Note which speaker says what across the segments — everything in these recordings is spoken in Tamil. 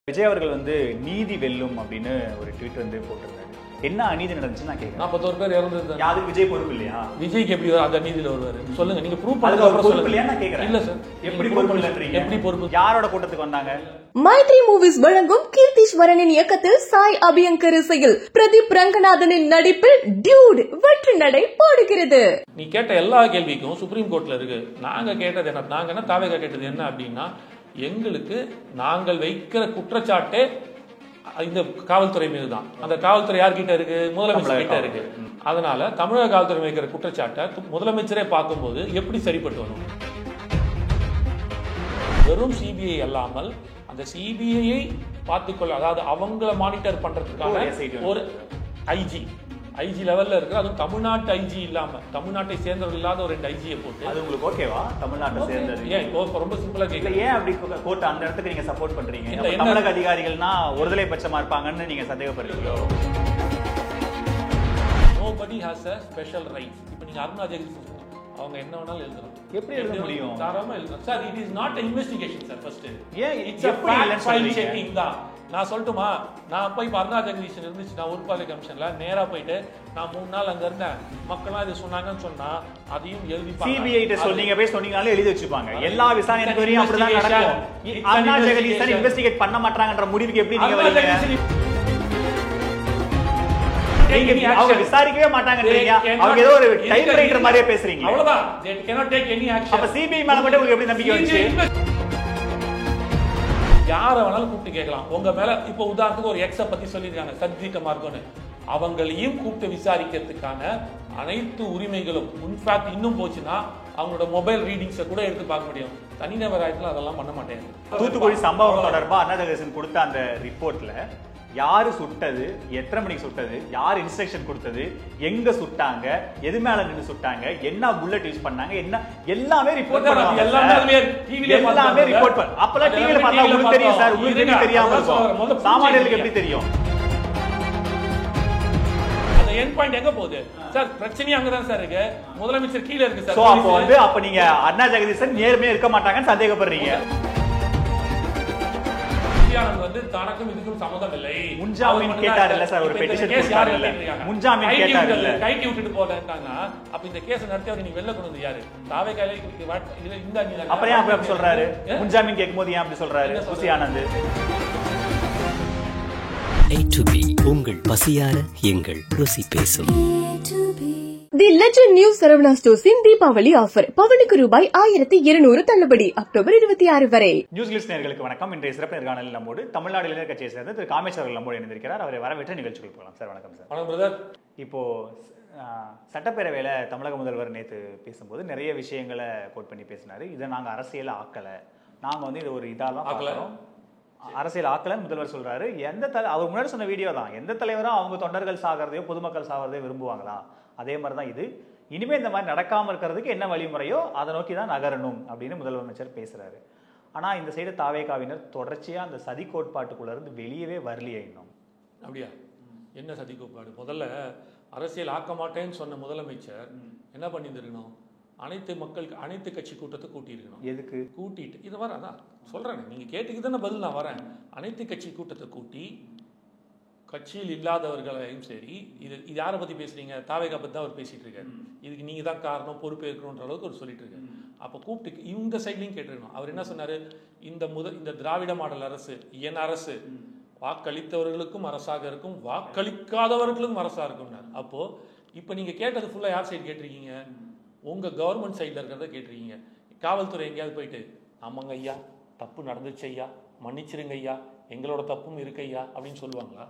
Speaker 1: விஜய் அவர்கள் வந்து நீதி வெல்லும் அப்படின்னு ஒரு ட்வீட் வந்து போட்டிருந்தாரு. என்ன அநீதி நடந்துச்சு நான் கேட்கிறேன்.
Speaker 2: 41 பேர் இறந்தது.
Speaker 1: யாருக்கு விஜய் பொறுப்பு இல்லையா?
Speaker 2: விஜய்க்கு எப்படி அந்த நீதியில வருவாரு சொல்லுங்க. நீங்க ப்ரூஃப்
Speaker 1: பண்ணுங்க. பொறுப்பு இல்லையா நான் கேக்குறேன்.
Speaker 2: இல்ல சார்,
Speaker 1: எப்படி பொறுப்பு இல்லன்றீங்க?
Speaker 2: எப்படி பொறுப்பு?
Speaker 1: யாரோட கூட்டத்துக்கு வந்தாங்க?
Speaker 3: மைத்ரி மூவிஸ் வழங்கும் கீர்த்திஸ்வரனின் இயக்கத்தில் சாய் அபியங்கர் இசையில் பிரதீப் ரங்கநாதனின் நடிப்பில் டியூட் வெற்றி நடை போடுகிறது.
Speaker 2: நீ கேட்ட எல்லா கேள்விக்கும் சுப்ரீம் கோர்ட்ல இருக்கு. நாங்க கேட்டது என்ன, நாங்க என்ன தாவேகா கேட்டது என்ன அப்படின்னா, எங்களுக்கு நாங்கள் வைக்கிற குற்றச்சாட்டே இந்த காவல்துறை மீது தான். அந்த காவல்துறை யார்கிட்ட இருக்கு? முதலமைச்சர் கிட்ட இருக்கு. அதனால தமிழக காவல்துறை வைக்கிற குற்றச்சாட்டை முதலமைச்சரே பார்க்கும்போது எப்படி சரிப்பட்டு வரும்? வெறும் சிபிஐ அல்லாமல் அந்த சிபிஐயை பார்த்துக்கொள்ள, அதாவது அவங்கள மானிட்டர் பண்றதுக்காக ஒரு ஐஜி லெவல்ல இருக்கு. அதுவும் தமிழ்நாட்டு ஐஜி இல்லாம, தமிழ்நாட்டை சேர்ந்தவர்கள் இல்லாத ஒரு 2 ஐஜியை போட்டு.
Speaker 1: அது உங்களுக்கு ஓகேவா? தமிழ்நாட்டை சேர்ந்தது
Speaker 2: ஏன் இப்போ ரொம்ப சிம்பிளா கேட்கல.
Speaker 1: ஏன் அப்படி கோர்ட் அந்த இடத்துக்கு நீங்க சப்போர்ட் பண்றீங்க? தமிழக அதிகாரிகள்னா ஒருதலை பட்சமா இருப்பாங்கன்னு நீங்க சந்தேகப்படுறீங்க?
Speaker 2: Nobody has a special right. இப்போ நீங்க அருணா ஜெகதீஷ் அவங்க என்ன வேணாலும் எழுதலாம்.
Speaker 1: எப்படி எழுத முடியும்?
Speaker 2: தாராளமா எழுதலாம் sir. It is not an investigation sir. First
Speaker 1: ஏன்
Speaker 2: it's a fact file checking தான். நான் சொல்லட்டுமா, நான் போய் அருணா ஜெகதீஷன் இருந்துச்சு, நான் உறுப்பாளை கமிஷன்ல நேரா போயிட்டு நான் 3 நாள் அங்க இருந்தேன், மக்கள்லாம் இது சொன்னாங்கன்னு சொன்னா அதையும் எழுதி
Speaker 1: சிபிஐ கிட்ட சொன்னீங்க, போய் சொன்னீங்கனாலே எழுதி வச்சுப்பாங்க. எல்லா விசாரணைக்கு வரையும் அப்படிதான் நடக்கும். அருணா ஜெகதீஷன் இன்வெஸ்டிகேட் பண்ண மாட்டாங்கன்ற முடிவுக்கு எப்படி நீங்க வரீங்க? அவங்க விசாரிக்கவே மாட்டாங்கன்றீங்க. அவங்க ஏதோ ஒரு டைப்ரைட்டர் மாதிரியே பேசுறீங்க.
Speaker 2: அவ்வளவுதான். they cannot take any action.
Speaker 1: அப்ப சிபிஐ மேல மட்டும் உங்களுக்கு எப்படி நம்பிக்கை வந்துச்சு?
Speaker 2: யார வேணாலும் கூப்பிட்டு கேட்கலாம் உங்க மேல. இப்போ உதாரணத்துக்கு ஒரு எக்ஸ பத்தி சொல்லிருக்காங்க, சத்விக மார்க்கோன்னு. அவங்களையும் கூப்பிட்டு விசாரிக்கிறதுக்கான அனைத்து உரிமைகளும், இன்ஃபேக்ட் இன்னும் போச்சுன்னா அவங்களோட மொபைல் ரீடிங்ஸை கூட எடுத்து பார்க்க முடியும். தனிநபர் ஆயத்துல அதெல்லாம் பண்ண மாட்டேன்.
Speaker 1: தூத்துக்குடி சம்பவம் தொடர்பா அருணா ஜெகதீஷன் கொடுத்த அந்த ரிப்போர்ட்ல யாரு சுட்டது, எத்தனை மணிக்கு சுட்டது, யார் இன்ஸ்ட்ரக்ஷன் கொடுத்தது, எங்க சுட்டாங்க, எது மேல நின்னு சுட்டாங்க, என்ன புல்லட் யூஸ் பண்ணாங்க, என்ன எல்லாமே ரிப்போர்ட் பண்ணுவாங்க. எல்லாமே ரிப்போர்ட் பண்ண. அப்பலாம் டிவில பார்த்தா உங்களுக்கு தெரியும் சார். உங்களுக்கு தெரியாம இருக்கும். சாமானியர்களுக்கு எப்படி தெரியும்?
Speaker 2: அந்த எண்ட் பாயிண்ட் எங்க போகுது சார்? பிரச்சனை அங்கதான் சார் இருக்கு. முதலமைச்சர் கீழ இருக்கு சார்.
Speaker 1: சோ அப்ப நீங்க அருணா ஜெகதீஷன் நேர்மையா இருக்க மாட்டாங்கன்னு சந்தேகப்படுறீங்க.
Speaker 2: வந்து தனக்கும் இதுக்கும் சம்மதம் இல்லை.
Speaker 1: முன்ஜாமீன் கேட்டார் இல்ல சார், ஒரு பெட்டிஷன் போட்டார் இல்ல, முன்ஜாமீன் கேட்டார் இல்ல,
Speaker 2: கைட்டி விட்டுட்டு போறாங்க. அப்ப இந்த கேஸ் நடத்தியவர் நீங்க வெளில கொண்டு வந்து யாரு? தாவேகால இந்த
Speaker 1: அப்புறம் ஏன் அப்படி சொல்றாரு? முன்ஜாமீன் கேட்கும்போது ஏன் அப்படி சொல்றாரு? Bussy Anand.
Speaker 4: A to B உங்கள் பசியார எங்கள் ருசி பேசும்.
Speaker 3: தி லெஜண்ட் நியூ சரவணா ஸ்டோர்ஸின் தீபாவளி ஆஃபர். பவனுக்கு ரூபாய் 1200 தள்ளுபடி அக்டோபர் 26 வரை.
Speaker 1: நியூஸ் கிளிஸ் நேயர்களுக்கு வணக்கம். இன்றைய சிறப்பு நேர்காணலில் நம்மோடு தமிழ்நாடு இளைஞர் கட்சியை சேர்ந்த திரு காமேஷ் அவர்கள் நம்மோடு இணைந்திருக்கிறார். அவரை வரவேற்ற நிகழ்ச்சிகள் போகலாம். சார் வணக்கம். சார்
Speaker 2: வணக்கம் பிரதர்.
Speaker 1: இப்போ சட்டப்பேரவையில் தமிழக முதல்வர் நேற்று பேசும்போது நிறைய விஷயங்களை கோட் பண்ணி பேசினாரு. இதை நாங்கள் அரசியல் ஆக்கலை, நாங்கள் வந்து இது ஒரு இதெல்லாம் ஆக்கணும், அரசியல் ஆக்கலன்னு முதல்வர் சொல்றாரு. அவர் முன்னாடி சொன்ன வீடியோ தான். எந்த தலைவரும் அவங்க தொண்டர்கள் சாகிறதையோ பொதுமக்கள் சாகிறதையோ விரும்புவாங்களா? அதே மாதிரி தான் இது. இனிமே இந்த மாதிரி நடக்காம இருக்கிறதுக்கு என்ன வழிமுறையோ அதை நோக்கி தான் நகரணும் அப்படின்னு முதலமைச்சர் பேசுறாரு. ஆனா இந்த சைடு தாவேகாவினர் தொடர்ச்சியா அந்த சதி கோட்பாட்டுக்குள்ள இருந்து வெளியவே வரலையே இன்னும்.
Speaker 2: அப்படியா? என்ன சதி கோட்பாடு? முதல்ல அரசியல் ஆக்க மாட்டேன்னு சொன்ன முதலமைச்சர் என்ன பண்ணியிருக்கணும்? அனைத்து கட்சி கூட்டத்தை கூட்டியிருக்கணும்.
Speaker 1: எதுக்கு
Speaker 2: கூட்டிட்டு இது வர அதான் சொல்றேன், நீங்க கேட்டுக்கு தானே பதில் நான் வரேன். அனைத்து கட்சி கூட்டத்தை கூட்டி கட்சியில் இல்லாதவர்களையும் சரி, இது யாரை பத்தி பேசுறீங்க? தாவேகா பத்தி தான் அவர் பேசிட்டு இருக்காரு. இதுக்கு நீங்க தான் காரணம், பொறுப்பு இருக்கணும்ன்ற அளவுக்கு அவர் சொல்லிட்டு இருக்காரு. அப்ப கூப்பிட்டு இந்த சைட்லையும் கேட்டுருக்கணும். அவர் என்ன சொன்னாரு? இந்த திராவிட மாடல் அரசு, என் அரசு வாக்களித்தவர்களுக்கும் அரசாக இருக்கும், வாக்களிக்காதவர்களுக்கும் அரசாக இருக்கும். அப்போ இப்ப நீங்க கேட்டது ஃபுல்லா யார் சைடு கேட்டிருக்கீங்க? உங்க கவர்மெண்ட் சைட்ல இருக்கிறத கேட்டிருக்கீங்க. காவல்துறை எங்கேயாவது போயிட்டு ஆமாங்க ஐயா, தப்பு நடந்துச்சு ஐயா, மன்னிச்சிருங்க ஐயா, எங்களோட தப்பும் இருக்கு ஐயா அப்படின்னு சொல்லுவாங்களா?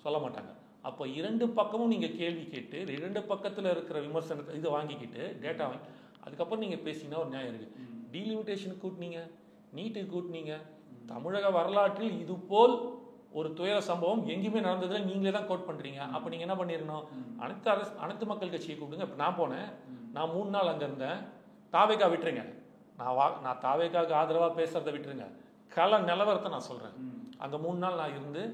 Speaker 2: சொல்ல மாட்டாங்க. அப்போ 2 பக்கமும் நீங்க கேள்வி கேட்டு 2 பக்கத்துல இருக்கிற விமர்சனத்தை இதை வாங்கிக்கிட்டு டேட்டா வாங்கி அதுக்கப்புறம் நீங்க பேசிங்கன்னா ஒரு நியாயம் இருக்கு. டீலிமிட்டேஷன் கூட்டினீங்க, நீட்டுக்கு கூட்டினீங்க. தமிழக வரலாற்றில் இது போல் ஒரு துயர சம்பவம் எங்கேயுமே நடந்ததுல நீங்களே தான் கோட் பண்றீங்க. அப்ப நீங்க என்ன பண்ணிருக்கணும்? அனைத்து மக்கள் கட்சியை கூப்பிடுங்க. இப்ப நான் போனேன், நான் 3 நாள் அங்க இருந்தேன். தாவேகா விட்டுருங்க, நான் தாவேகாவுக்கு ஆதரவா பேசுறதை விட்டுருங்க, கள நிலவரத்தை நான் சொல்றேன். அந்த 3 நாள் நான் இருந்து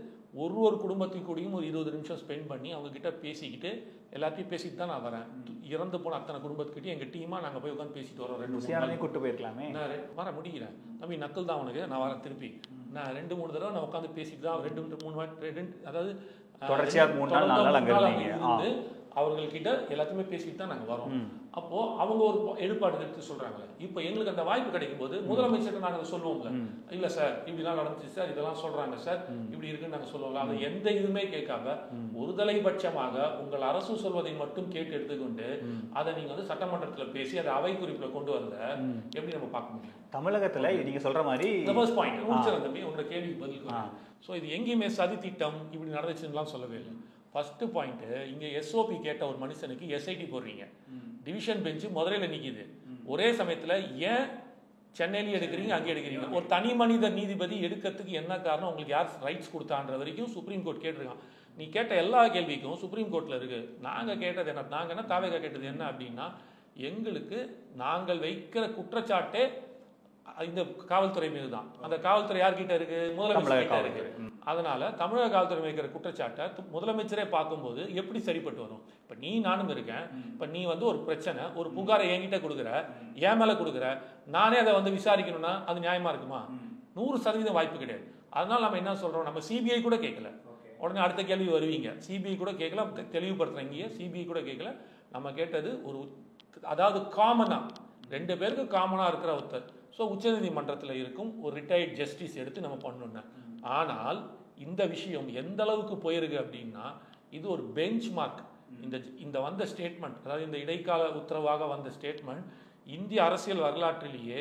Speaker 2: ஒரு குடும்பத்துக்கு கூடயும் ஒரு 20 நிமிஷம் ஸ்பெண்ட் பண்ணி அவங்க கிட்ட பேசிக்கிட்டு எல்லாத்தையும் பேசிட்டு தான் நான் வரேன். இறந்து போன அத்தனை குடும்பத்துக்கிட்டே எங்க டீமா நாங்க போய் உட்காந்து பேசிட்டு வரோம். 2 கூட்டு
Speaker 1: போயிருக்கலாமே.
Speaker 2: வர முடியல தம்பி, நக்கல் தான் உனக்கு, நான் வரேன் திருப்பி. நான் 2-3 தடவை நான் உட்காந்து பேசிட்டு தான் 2-3 அதாவது
Speaker 1: தொடர்ச்சியா 3 நாள் அங்க
Speaker 2: இருந்து அவர்கள்கிட்ட எல்லாத்தையுமே பேசிட்டு தான் நாங்கள் வரோம். அப்போ அவங்க ஒரு எடுப்பாடு எடுத்து சொல்றாங்களே, இப்போ எங்களுக்கு அந்த வாய்ப்பு கிடைக்கும் போது முதலமைச்சர் நாங்கள் அதை சொல்லுவோம்ல, இல்லை சார் இப்படிலாம் நடந்துச்சு சார், இதெல்லாம் சொல்றாங்க சார், இப்படி இருக்குன்னு நாங்கள் சொல்லுவோம்ல. அதை எந்த இதுவுமே கேட்காம ஒருதலைபட்சமாக உங்கள் அரசு சொல்வதை மட்டும் கேட்டு எடுத்துக்கொண்டு அதை நீங்க வந்து சட்டமன்றத்தில் பேசி அதை அவை குறிப்பில் கொண்டு வரத எப்படி நம்ம பார்க்க முடியும்?
Speaker 1: தமிழகத்துல நீங்க சொல்ற மாதிரி
Speaker 2: ஃபர்ஸ்ட் பாயிண்ட் தம்பி, உங்களோட கேள்விக்கு பதில். ஸோ இது எங்கேயுமே சதி திட்டம் இப்படி நடந்துச்சுன்னுலாம் சொல்லவே இல்லை. ஃபர்ஸ்ட் பாயிண்ட், இங்க எஸ்ஓபி கேட்ட ஒரு மனுஷனுக்கு எஸ்ஐடி போடுறீங்க, டிவிஷன் பெஞ்சு மதுரையில் நிற்கிது. ஒரே சமயத்தில் ஏன் சென்னையில எடுக்கிறீங்க அங்கே எடுக்கிறீங்க? ஒரு தனி மனித நீதிபதி எடுக்கிறதுக்கு என்ன காரணம்? உங்களுக்கு யார் ரைட்ஸ் கொடுத்தான்ற வரைக்கும் சுப்ரீம் கோர்ட் கேட்டிருக்கான். நீ கேட்ட எல்லா கேள்விக்கும் சுப்ரீம் கோர்ட்ல இருக்கு. நாங்கள் கேட்டது என்ன, நாங்கள் என்ன தாவேகா கேட்டது என்ன அப்படின்னா, எங்களுக்கு நாங்கள் வைக்கிற குற்றச்சாட்டே இந்த காவல்துறை மீது தான். அந்த காவல்துறை யார்கிட்ட இருக்கு? முதலமைச்சர் கிட்ட இருக்கு. அதனால தமிழக காவல்துறை வைக்கிற குற்றச்சாட்டை முதலமைச்சரே பார்க்கும்போது எப்படி சரிப்பட்டு வரும்? இப்ப நீ நானும் இருக்கேன், இப்ப நீ வந்து ஒரு பிரச்சனை, ஒரு புகாரை என்கிட்ட கொடுக்குற, என் மேல கொடுக்குற, நானே அதை வந்து விசாரிக்கணும்னா அது நியாயமா இருக்குமா? 100% வாய்ப்பு கிடையாது. அதனால நம்ம என்ன சொல்றோம், நம்ம சிபிஐ கூட கேட்கல. உடனே அடுத்த கேள்வி வருவீங்க, சிபிஐ கூட கேட்கல, தெளிவுபடுத்துறீங்க, சிபிஐ கூட கேட்கல. நம்ம கேட்டது ஒரு, அதாவது காமனா 2 பேருக்கு காமனா இருக்கிற ஒருத்தர். ஸோ உச்சநீதிமன்றத்தில் இருக்கும் ஒரு ரிட்டையர்ட் ஜஸ்டிஸ் எடுத்து நம்ம பண்ணணும். ஆனால் இந்த விஷயம் எந்த அளவுக்கு போயிருக்கு அப்படின்னா, இது ஒரு பெஞ்ச் மார்க். இந்த வந்த ஸ்டேட்மெண்ட், அதாவது இந்த இடைக்கால உத்தரவாக வந்த ஸ்டேட்மெண்ட் இந்திய அரசியல் வரலாற்றிலேயே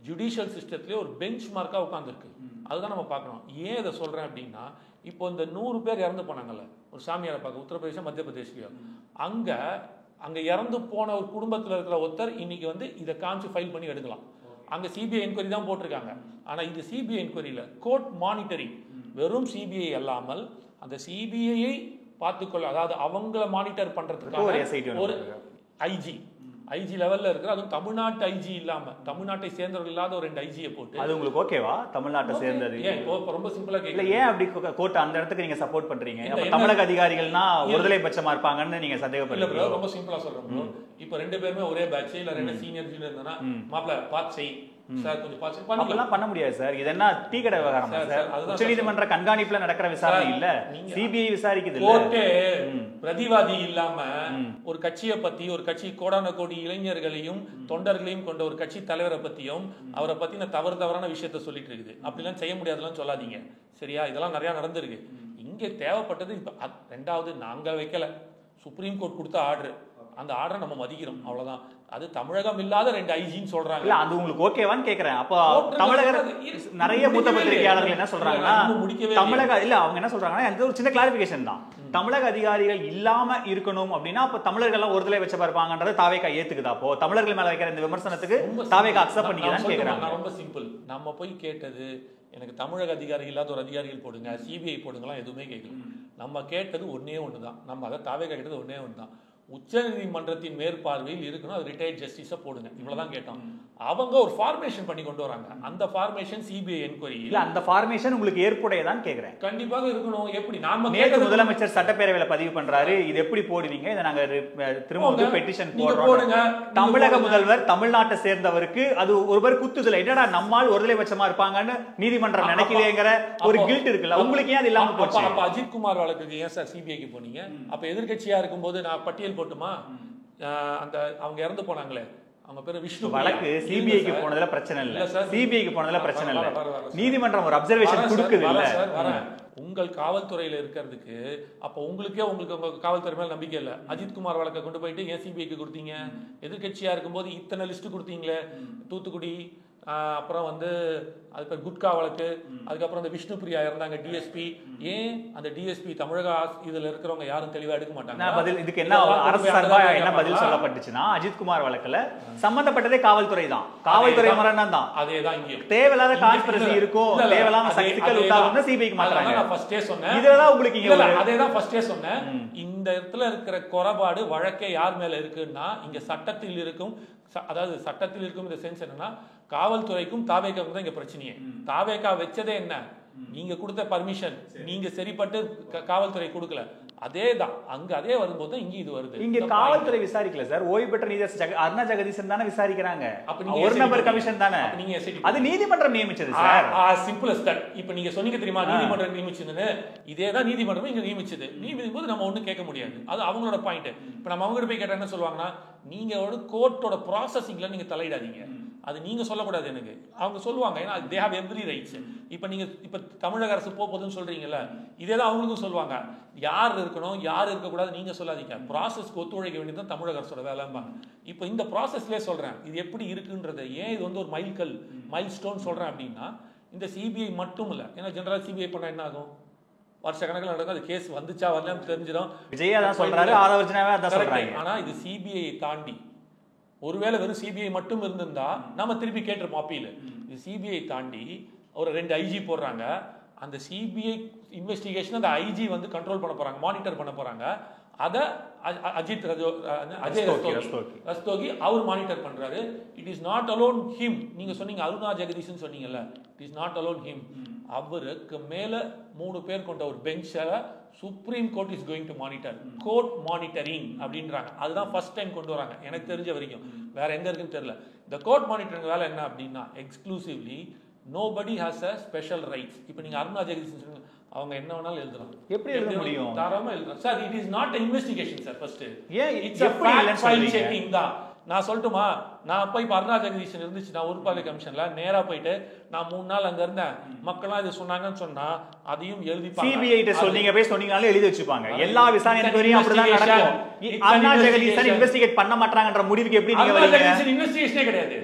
Speaker 2: ஜுடிஷியல் சிஸ்டத்திலே ஒரு பெஞ்ச் மார்க்காக உட்காந்துருக்கு. அதுதான் நம்ம பார்க்கணும். ஏன் இதை சொல்கிறேன் அப்படின்னா, இப்போ இந்த 100 பேர் இறந்து போனாங்கல்ல ஒரு சாமியாரை பார்க்க, உத்தரப்பிரதேசம் மத்திய பிரதேஷ்லையோ, அங்கே இறந்து போன ஒரு குடும்பத்தில் இருக்கிற ஒருத்தர் இன்னைக்கு வந்து இதை காமிச்சு ஃபைல் பண்ணி எடுக்கலாம். அங்கே சிபிஐ என்கொயரி தான் போட்டிருக்காங்க. ஆனால் இது சிபிஐ என்கொயரியில் கோர்ட் மானிட்டரிங், வெறும் சிபிஐ அல்லாமல் அந்த சிபிஐயை பார்த்துக்கொள்ள, அதாவது அவங்கள மானிட்டர் பண்றதுக்காக ஒரு ஐஜி லெவல்ல இருக்கிற, அதுவும் தமிழ்நாட்டு ஐஜி இல்லாம தமிழ்நாட்டை சேர்ந்தவர்கள் இல்லாத ஒரு 2 ஐஜியை போட்டு. அது உங்களுக்கு ஓகேவா? தமிழ்நாட்டை சேர்ந்தது ரொம்ப சிம்பிளா கேட்கல. ஏன் அப்படி கோர்ட் அந்த இடத்துக்கு நீங்க சப்போர்ட் பண்றீங்க? தமிழக அதிகாரிகள்னா ஒருதலை பட்சமா இருப்பாங்கன்னு நீங்க சந்தேகப்படுறீங்க? ரொம்ப சிம்பிளா சொல்றேன். இப்ப 2 பேருமே ஒரே பேட்ச் இல்ல 2 சீனியர் இருந்தா மாப்ள பாத்து செய் சார், கொஞ்சம் பாத்து பண்ண முடியாது சார். இது என்ன டீ கடை விவகாரம் சார்? உச்சநீதிமன்ற கண்காணிப்புல நடக்கிற விசாரணை இல்ல, சிபிஐ விசாரிக்குது. கோர்ட்டே பிரதிவாதி இல்லாம ஒரு கட்சியை பத்தி, ஒரு கட்சி கோடான கோடி இளைஞர்களையும் தொண்டர்களையும் கொண்ட ஒரு கட்சி தலைவரை பத்தியும் அவரை பத்தின தவறான விஷயத்த சொல்லிட்டு இருக்குது. அப்படிலாம் செய்ய முடியாதுலாம் சொல்லாதீங்க சரியா? இதெல்லாம் நிறைய நடந்திருக்கு. இங்க தேவைப்பட்டது இப்ப 2வது நாங்க வைக்கல, சுப்ரீம் கோர்ட் கொடுத்த ஆர்டர், அந்த ஆர்டரை நம்ம மதிக்கிறோம், அவ்வளவுதான். அது தமிழகம் இல்லாத 2 ஐஜின்னு சொல்றாங்க. இல்ல அது உங்களுக்கு ஓகேவான்னு கேக்குறேன். அப்போ தமிழக நிறைய மூத்த பத்திரிகையாளர்கள் என்ன சொல்றாங்கன்னா, தமிழக இல்ல அவங்க என்ன சொல்றாங்கன்னா, அது ஒரு சின்ன கிளாரிபிகேஷன் தான். தமிழக அதிகாரிகள் இல்லாம இருக்கணும் அப்படின்னா அப்ப தமிழர்கள் எல்லாம் ஒருதலை வச்ச பார்ப்பாங்கன்றது தாவேகா ஏத்துக்குதா? அப்போ தமிழர்கள் மேல வைக்கிற இந்த விமர்சனத்துக்கு தாவேகா அக்செப்ட் பண்ணிக்கலாம்னு கேக்குறாங்க. ரொம்ப சிம்பிள். நம்ம போய் கேட்டது, எனக்கு தமிழக அதிகாரி இல்லாத ஒரு அதிகாரிகள் போடுங்க, சிபிஐ போடுங்கலாம் எதுவுமே கேட்கல. நம்ம கேட்டது ஒன்னே ஒண்ணுதான். நம்ம அதை தாவேகா கேட்டது ஒன்னே ஒண்ணுதான். உச்சநீதிமன்றத்தின் மேற்பார்வையில் இருக்கணும், அது ரிட்டையர்ட் ஜஸ்டிஸா போடுங்க, இவ்வளவுதான் கேட்டோம். அவங்க ஒரு ஃபார்மேஷன் பண்ணி கொண்டு வராங்க. அந்த ஃபார்மேஷன் சிபிஐ என்கொயரி இல்ல, அந்த ஃபார்மேஷன் உங்களுக்கு ஏற்புடையதான் கேக்குறேன். கண்டிப்பாக இருக்கணும். எப்படி நாம நேத்து முதலமைச்சர் சட்டப்பேரவையில பதிவு பண்றாரு, இது எப்படி போடுவீங்க? இதை நாங்க திரும்ப பெட்டிஷன் போடுறோம். தமிழக முதல்வர் தமிழ்நாட்டை சேர்ந்தவருக்கு அது ஒருவர் குத்துதல், என்னடா நம்மால் ஒருதலை பட்சமா இருப்பாங்கன்னு நீதிமன்றம் நினைக்கலையேங்கிற ஒரு கில்ட் இருக்குல்ல, உங்களுக்கு ஏன் அது இல்லாம போச்சு? அப்ப அஜித் குமார் வழக்குக்கு ஏன் சார் சிபிஐக்கு போனீங்க? அப்ப எதிர்கட்சியா இருக்கும்போது நான் பட்டியல் போட்டுமா? அந்த அவங்க இறந்து போனாங்களே, அவங்க பேரு விஷ்ணு வழக்கு சிபிஐக்கு போனதுல பிரச்சனை இல்ல, சிபிஐக்கு போனதுல பிரச்சனை இல்ல, நீதிமன்றம் ஒரு அப்சர்வேஷன் கொடுக்குது இல்ல சார். உங்கள் காவல்துறையில இருக்கிறதுக்கு அப்ப உங்களுக்கு உங்க காவல்துறை மேல நம்பிக்கை இல்ல. அஜித் குமார் வழக்கை கொண்டு போயிட்டு ஏன் சிபிஐக்கு கொடுத்தீங்க? எதிர்கட்சியா இருக்கும்போது இத்தனை லிஸ்ட் கொடுத்தீங்களே, தூத்துக்குடி, அப்புறம் வந்து அது பேர் குட்கா வழக்கு, அதுக்கப்புறம் அந்த விஷ்ணு பிரியா இருந்தாங்க டிஎஸ்பி. ஏன் அந்த டிஎஸ்பி தமிழக இதுல இருக்கிறவங்க யாரும் தெளிவா எடுக்க மாட்டாங்க? பதில் இதுக்கு என்ன அரசு சார்பா என்ன பதில் சொல்லப்பட்டுச்சுன்னா, அஜித் குமார் வழக்குல சம்பந்தப்பட்டதே காவல்துறை தான், காவல்துறை மரணம் தான். அதேதான் இங்க தேவையில்லாத கான்ஸ்பிரசி இருக்கும், தேவையில்லாத சக்திகள் உண்டாகும்னு சிபிஐக்கு மாட்டாங்க. நான் ஃபர்ஸ்டே சொன்னேன், இதெல்லாம் உங்களுக்கு இல்ல, அதேதான் ஃபர்ஸ்டே சொன்னேன். இந்த இடத்துல இருக்கிற குறைபாடு வழக்கே யார் மேல இருக்குன்னா, இங்க சட்டத்தில் இருக்கும், அதாவது சட்டத்தில் இருக்கும் இந்த சென்ஸ் என்னன்னா, காவல்துறைக்கும் தாவேகாவுக்கும் தான் இங்க பிரச்சனையே. தாவேகா வச்சதே என்ன? நீங்க கொடுத்த பர்மிஷன் நீங்க சரிப்பட்டு காவல்துறை கொடுக்கல, அதேதான் அங்க அதே வரும்போது இங்க இது வருது.
Speaker 1: இங்க காவல்துறை விசாரிக்கல சார், ஓய்வு பெற்ற நீதிபதி அருணா ஜெகதீசன் தானே விசாரிக்கிறாங்க.
Speaker 2: அப்ப
Speaker 1: ஒரு நபர் கமிஷன் தானே, அது நீதிமன்றம் நியமிச்சது சார்.
Speaker 2: Simple as that. இப்ப நீங்க சொன்னீங்க தெரியுமா நீதிமன்றம் நியமிச்சதுன்னு, இதேதான் நீதிமன்றம் இங்க நியமிச்சது. நீதிபதி போது நம்ம ஒண்ணும் கேட்க முடியாது, அது அவங்களோட பாயிண்ட். இப்ப நம்ம அவங்க போய் கேட்டா என்ன சொல்லுவாங்கன்னா, நீங்க ஒரு கோர்ட்டோட ப்ராசஸிங்ல நீங்க தலையிடாதீங்க, அது நீங்க சொல்லக்கூடாது எனக்கு. அவங்க சொல்லுவாங்க, ஏன்னா தே ஹேவ் எவ்ரி ரைட்ஸ். இப்ப நீங்க இப்ப தமிழக அரசு போகுதுன்னு சொல்றீங்கல்ல, இதேதான் அவங்களுக்கும் சொல்லுவாங்க, யார் இருக்கணும் யார் இருக்கக்கூடாது நீங்க சொல்லாதீங்க, ப்ராசஸ்க்கு ஒத்துழைக்க வேண்டியது தமிழக அரசோட வேலைம்பாங்க. இப்ப இந்த ப்ராசஸ்லேயே சொல்றேன் இது எப்படி இருக்குன்றது. ஏன் இது வந்து ஒரு மைல் ஸ்டோன் சொல்றேன் அப்படின்னா, இந்த சிபிஐ மட்டும் இல்ல, ஏன்னா ஜெனரலா சிபிஐ பண்ணா என்ன ஆகும், வருஷ கணக்கில் நடக்கும், அது கேஸ் வந்துச்சா வரலன்னு தெரிஞ்சிடும்.
Speaker 1: விஜயா தான் சொல்றாரு, ஆதவர்ஜனாவே அதான் சொல்றாங்க.
Speaker 2: ஆனா இது சிபிஐ தாண்டி, ஒருவேளை வெறும் சிபிஐ மட்டும் இருந்திருந்தா நம்ம திருப்பி கேட்டிருப்போம் அப்பீல். இது சிபிஐ தாண்டி ஒரு 2 ஐஜி போடுறாங்க. அந்த சிபிஐ இன்வெஸ்டிகேஷன் அந்த ஐஜி வந்து கண்ட்ரோல் பண்ண போறாங்க, மானிட்டர் பண்ண போறாங்க. அதை அஜித் ரஸ்தோகி அவர் மானிட்டர் பண்றாரு. It is not alone him. நீங்க சொன்னீங்க அருணா ஜெகதீஷன் சொன்னீங்கல்ல, it is not alone him. அவருக்கு மேல 3 பேர் கொண்ட ஒரு பெஞ்ச்ல Supreme Court is going to monitor, court monitoring அப்படின்றாங்க. அதுதான் ஃபர்ஸ்ட் டைம் கொண்டு வராங்க எனக்கு தெரிஞ்ச வரைக்கும், வேற எங்க இருக்குன்னு தெரியல. இந்த கோர்ட் மானிட்டரிங் வேலை என்ன அப்படின்னா, exclusively nobody has a special rights. இப்போ நீங்க அருணா ஜெகதீஷன் அவங்க என்ன வேணாலும் எழுதலாம்,
Speaker 1: எப்படி எழுத முடியும்,
Speaker 2: தாராளமா எழுதலாம் sir. It is not investigation sir. First
Speaker 1: ஏன்
Speaker 2: it's a fact file checking தான். நான் சொல்லட்டுமா, நான் போய் இப்போ அருணா ஜெகதீஷன் இருந்துச்சு, நான் உறுப்பாளை கமிஷன்ல நேரா போயிட்டு நான் 3 நாள் அங்க இருந்தேன், மக்கள்லாம் இது சொன்னாங்கன்னு சொன்னா அதையும் எழுதி
Speaker 1: சிபிஐ கிட்ட சொன்னீங்க போய் சொன்னீங்கனாலும் எழுதி வச்சுப்பாங்க. எல்லா விசாரணையும் அப்படிதான் நடக்கும். அருணா ஜெகதீஷன் இன்வெஸ்டிகேட் பண்ண மாட்டாங்கன்ற முடிவுக்கு எப்படி நீங்க வரீங்க?
Speaker 2: இன்வெஸ்டிகேஷனே கிடையாது,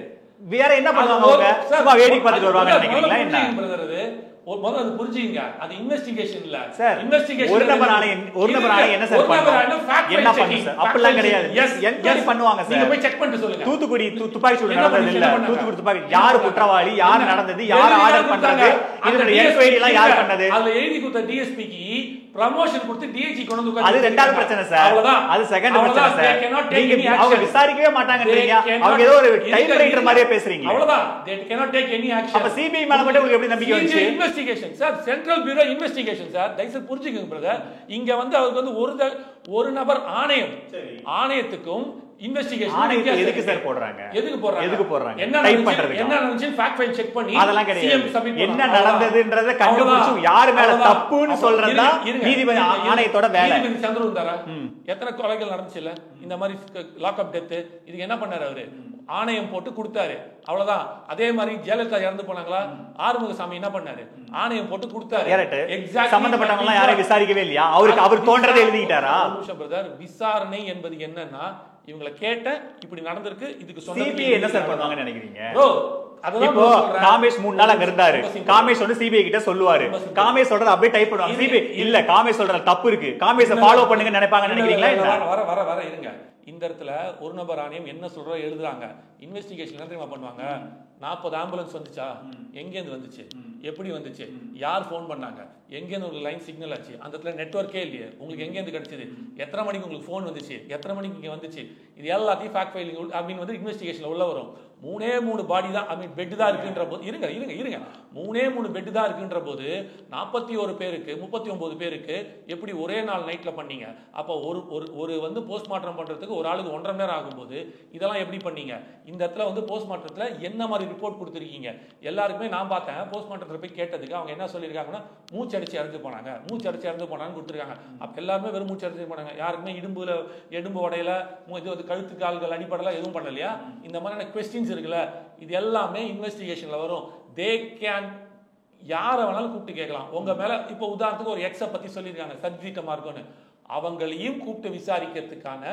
Speaker 1: வேற என்ன பண்ணுவாங்க அவங்க? சும்மா வேடிக்கை பார்த்துட்டு வருவாங்க நினைக்கிறீங்களா என்ன?
Speaker 2: முதல்ல அது புரிஞ்சுங்க, அது இன்வெஸ்டிகேஷன் இல்ல
Speaker 1: சார்.
Speaker 2: இன்வெஸ்டிகேஷன்
Speaker 1: ஒரு நபர் ஆணையம் என்ன சார் பண்ணுவாங்க? என்ன பண்ணுங்க சார்? அப்படிலாம் கிடையாது. என்கொயரி பண்ணுவாங்க சார்.
Speaker 2: நீங்க போய் செக் பண்ணிட்டு சொல்லுங்க.
Speaker 1: தூத்துக்குடி துப்பாக்கி சூடு நடந்தது இல்ல, தூத்துக்குடி துப்பாக்கி யார் குற்றவாளி, யார் நடந்தது, யார் ஆர்டர் பண்றது, இதோட என்கொயரி எல்லாம் யார் பண்ணது?
Speaker 2: அதுல எழுதி கொடுத்த டிஎஸ்பிக்கு ப்ரமோஷன் கொடுத்து டிஐஜி கொண்டு வந்து
Speaker 1: அது ரெண்டாவது பிரச்சனை சார்.
Speaker 2: அவ்வளவுதான்,
Speaker 1: அது செகண்ட் பிரச்சனை சார். நீங்க அவங்க விசாரிக்கவே மாட்டாங்கன்றீங்க, அவங்க ஏதோ ஒரு டைப் ரைட்டர் மாதிரியே பேசுறீங்க.
Speaker 2: அவ்வளவுதான், they cannot take any action.
Speaker 1: அப்ப சிபிஐ மேல மட்டும் உங்களுக்கு எப்படி நம்பிக்கை வந்துச்சு?
Speaker 2: Investigation sir, central bureau investigation sir. தயவுசெய்து புரிஞ்சுக்கங்க பிரதர். இங்க வந்து அவருக்கு வந்து ஒரு நபர் ஆணையம், ஆணையத்துக்கும் இன்வெஸ்டிகேஷன்
Speaker 1: எதுக்கு சார் போடுறாங்க?
Speaker 2: எதுக்கு போடுறாங்க?
Speaker 1: என்ன டைப் பண்றதுக்கு?
Speaker 2: என்ன நடந்துச்சு ஃபேக்ட் ஃபைல் செக் பண்ணி
Speaker 1: அதெல்லாம் கிடையாது. என்ன நடந்ததுன்றதை கண்டுபிடிச்சு யார் மேல தப்புன்னு சொல்றதா நீதிபதி ஆணையத்தோட வேலை.
Speaker 2: நீதிபதி சந்திரன் தாரா எத்தனை கொலைகள் நடந்துச்சு இல்ல இந்த மாதிரி லாக் அப் டெத், இதுக்கு என்ன பண்ணாரு அவரு? ஆணையம் போட்டு கொடுத்தாரு, அவ்வளவுதான். அதே மாதிரி ஜெயலலிதா இறந்து போனாங்களா, ஆறுமுகசாமி என்ன பண்ணாரு? ஆணையம் போட்டு கொடுத்தாரு.
Speaker 1: சம்பந்தப்பட்டவங்க எல்லாம் யாரையும் விசாரிக்கவே இல்லையா? அவர் தோன்றதை எழுதிட்டாரா?
Speaker 2: விசாரணை என்பது என்னன்னா, இவங்களை கேட்ட இப்படி நடந்திருக்கு, இதுக்கு
Speaker 1: சிபிஐ என்ன சார் பண்ணுவாங்கன்னு நினைக்கிறீங்க?
Speaker 2: இப்போ
Speaker 1: காமேஷ் 3 நாள் அங்க இருந்தாரு, காமேஷ் வந்து சிபிஐ கிட்ட சொல்லுவாரு, காமேஷ் சொல்றது அப்படியே டைப் பண்ணுவாங்க. சிபிஐ இல்ல, காமேஷ் சொல்றது தப்பு இருக்கு, காமேஷை ஃபாலோ பண்ணுங்க நினைப்பாங்கன்னு நினைக்கிறீங்களா?
Speaker 2: வர இருங்க. இந்த இடத்துல ஒரு நபர் ஆணையம் என்ன சொல்றோ எழுதுறாங்க. இன்வெஸ்டிகேஷன் என்ன தெரியுமா பண்ணுவாங்க? 40 ஆம்புலன்ஸ் வந்துச்சா, எங்கேருந்து வந்துச்சு, எப்படி வந்துச்சு, யார் ஃபோன் பண்ணாங்க, எங்கேருந்து உங்களுக்கு லைன் சிக்னல் ஆச்சு, அந்த இடத்துல நெட்வொர்க்கே இல்லையே, உங்களுக்கு எங்கேருந்து கிடைச்சது, எத்தனை மணிக்கு உங்களுக்கு ஃபோன் வந்துச்சு, எத்தனை மணிக்கு இங்கே வந்துச்சு, இது எல்லாத்தையும் ஃபேக்ட் ஃபைலிங் அப்படின்னு வந்து இன்வெஸ்டிகேஷன் உள்ள வரும். 3 பாடி தான், ஐ மீன் பெட் தான் இருக்குன்ற போது, இருங்க 3 பெட் தான் இருக்குன்ற போது 41 பேருக்கு 39 பேருக்கு எப்படி ஒரே நாள் நைட்ல பண்ணீங்க? அப்போ ஒரு வந்து போஸ்ட்மார்ட்டம் பண்றதுக்கு ஒரு ஆளுக்கு 1.5 மணி நேரம் ஆகும்போது இதெல்லாம் எப்படி பண்ணீங்க? இந்த இடத்துல வந்து போஸ்ட்மார்ட்டத்துல என்ன மாதிரி ரிப்போர்ட் கொடுத்துருக்கீங்க? எல்லாருக்குமே நான் பார்த்தேன், போஸ்ட்மார்ட்டத்தில் போய் கேட்டதுக்கு அவங்க என்ன சொல்லியிருக்காங்கன்னா, மூச்சு அடிச்சு இறந்து போனாங்கன்னு கொடுத்துருக்காங்க. அப்போ எல்லாருமே வெறும் மூச்சு அடிச்சு போனாங்க, யாருக்குமே எலும்பு உடையில இது கழுத்து கால்கள் அடிப்படலாம் எதுவும் பண்ணலையா? இந்த மாதிரியான கொஸ்டின்ஸ் இருக்குல்ல, இது எல்லாமே இன்வெஸ்டிகேஷன்ல வரும். தே கேன் யாரை வேணாலும் கூப்பிட்டு கேட்கலாம் உங்க மேல. இப்போ உதாரணத்துக்கு ஒரு எக்ஸ பத்தி சொல்லியிருக்காங்க, சத்விக் மார்க்கோன்னு, அவங்களையும் கூப்பிட்டு விசாரிக்கிறதுக்கான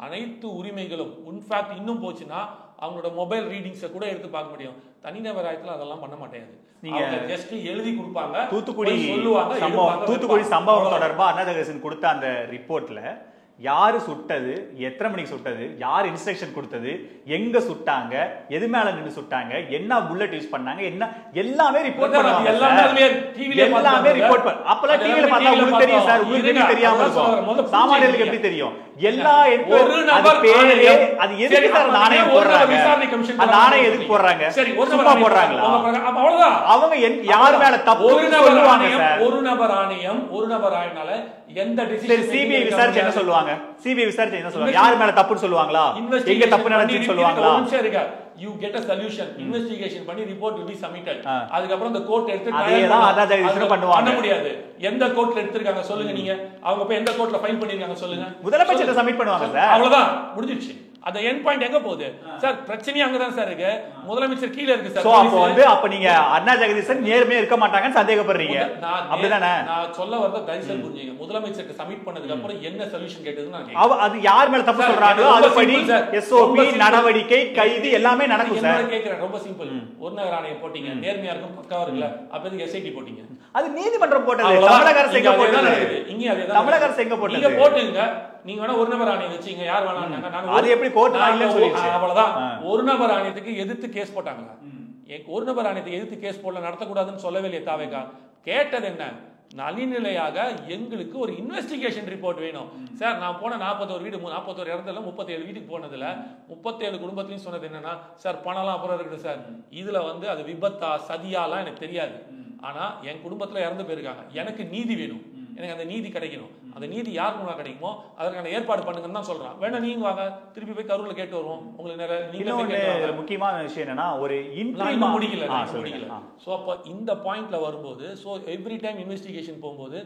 Speaker 2: அனைத்து உரிமைகளும், இன்ஃபேக்ட் இன்னும் போச்சுன்னா அவங்களோட மொபைல் ரீடிங்ஸை கூட எடுத்து பார்க்க முடியும். தனிநபர் ஆயத்தில் அதெல்லாம் பண்ண மாட்டேங்குது. நீங்க ஜஸ்ட் எழுதி கொடுப்பாங்க,
Speaker 1: தூத்துக்குடி
Speaker 2: சொல்லுவாங்க.
Speaker 1: தூத்துக்குடி சம்பவம் தொடர்பா அருணா ஜெகதீஷன் கொடுத்த அந்த ரிப்போர்ட்ல யாரு சுட்டது, எத்தனை மணிக்கு சுட்டது, யார் இன்ஸ்ட்ரக்ஷன் கொடுத்தது, எங்க சுட்டாங்க, எது மேல நின்னு சுட்டாங்க, என்ன புல்லட் யூஸ் பண்ணாங்க, என்ன எல்லாமே ரிப்போர்ட் பண்ணுவாங்க. எல்லாமே ரிப்போர்ட் பண்ண. அப்பலாம் டிவில பார்த்தா உங்களுக்கு தெரியும் சார், உங்களுக்கு தெரியாம இருக்கும். சாமானியர்களுக்கு எப்படி தெரியும்? எல்லா அது எதுக்கு சார் நாணயம் போடுறாங்க? அந்த நாணயம் எதுக்கு போடுறாங்க? சும்மா போடுறாங்களா? அவங்க யார் மேல தப்பு சொல்லுவாங்க சார்?
Speaker 2: ஒரு நபர் ஆணையனால எந்த டிசிஷன்
Speaker 1: சிபிஐ விசாரிச்சு என்ன சொல்லுவாங்க? சிபிஐ விசாரிச்சு என்ன சொல்லுவாங்க? யார் மேல தப்புன்னு சொல்லுவாங்களா? எங்க தப்பு நடந்துச்சுன்னு சொல்லுவாங்களா?
Speaker 2: you get a solution, investigation பண்ணி report will be submitted. அதுக்கு அப்புறம் அந்த கோர்ட் எடுத்து
Speaker 1: அதேதான் அதாஜாதிசன பண்ணுவாங்க.
Speaker 2: பண்ண முடியாது. எந்த கோர்ட்ல எடுத்துருக்காங்க சொல்லுங்க, நீங்க அவங்க போய் எந்த கோர்ட்ல ஃபைல் பண்ணிருக்காங்க சொல்லுங்க.
Speaker 1: முதலமைச்சர் சப்மிட் பண்ணுவாங்க சார்.
Speaker 2: அவ்வளவுதான் முடிஞ்சிருச்சு. அந்த எண்ட் பாயிண்ட் எங்க போகுது சார்? பிரச்சனையே அங்கதான் சார் இருக்கு. முதலமைச்சர் கீழ இருக்கு சார்.
Speaker 1: சோ அப்ப நீங்க அண்ணா ஜெகதீசன் நேர்மையா இருக்க மாட்டாங்கன்னு சந்தேகப்படுறீங்க. அப்படிதானே? நான்
Speaker 2: சொல்ல வரத தயவுசெய்து புரிஞ்சுங்க. முதலமைச்சருக்கு சப்மிட் பண்ணதுக்கு அப்புறம் என்ன சொல்யூஷன் கேட்டதுன்னு நான் கேக்குறேன்.
Speaker 1: அது யார் மேல தப்பு சொல்றாங்களோ அதுபடி எஸ்ஓபி நடவடிக்கை கைது எல்லாமே நடக்கும் சார்.
Speaker 2: நான் கேக்குறேன், ரொம்ப சிம்பிள். ஒரு நகர் ஆணையம் போட்டீங்க, நேர்மையா இருக்கும், பக்காவா இருக்குல்ல, அப்ப எதுக்கு எஸ்ஐடி போட்டீங்க?
Speaker 1: அது நீதிமன்றம் போட்டது. தமிழக அரசு எங்க போட்டது? இங்க அதேதான். தமிழக அரசு எங்க போட்டது? நீங்க
Speaker 2: போட்டுங்க. நீங்க வேணா ஒரு நபர் ஆணையம் வச்சீங்க, யார் வேணாம்னாங்க.
Speaker 1: அது எப்படி கோர்ட் இல்லன்னு சொல்லிச்சு?
Speaker 2: அவ்வளவுதான். ஒரு நபர் ஆணையத்துக்கு எதிர்த்து கேஸ் போட்டாங்களா? ஒரு நபர் ஆணையத்துக்கு எதிர்த்து கேஸ் போடல, நடத்தக்கூடாதுன்னு சொல்லவே இல்லையே தாவேகா. கேட்டது என்ன? நலிநிலையாக எங்களுக்கு ஒரு இன்வெஸ்டிகேஷன் ரிப்போர்ட் வேணும் சார். நான் போன 41 வீடு 41 இறந்ததுல 37 வீட்டுக்கு போனதுல 37 குடும்பத்திலையும் சொன்னது என்னன்னா, சார் பணம்லாம் அப்புறம் இருக்குது சார், இதுல அது விபத்தா சதியாலாம் எனக்கு தெரியாது, ஆனா என் குடும்பத்துல இறந்து போயிருக்காங்க, எனக்கு நீதி வேணும், எனக்கு அந்த நீதி கிடைக்கணும். அந்த நீதி யார் மூலமா கிடைக்குமோ அதற்கான ஏற்பாடு பண்ணுங்கன்னு தான் சொல்றான். வேணா நீங்க வாங்க, திருப்பி போய் கரூர்ல கேட்டு வருவோம். உங்களுக்கு
Speaker 1: முக்கியமான விஷயம் என்னன்னா, ஒரு
Speaker 2: முடிக்கல. சோ அப்ப இந்த பாயிண்ட்ல வரும்போது, சோ எவ்ரி டைம் இன்வெஸ்டிகேஷன் போகும்போது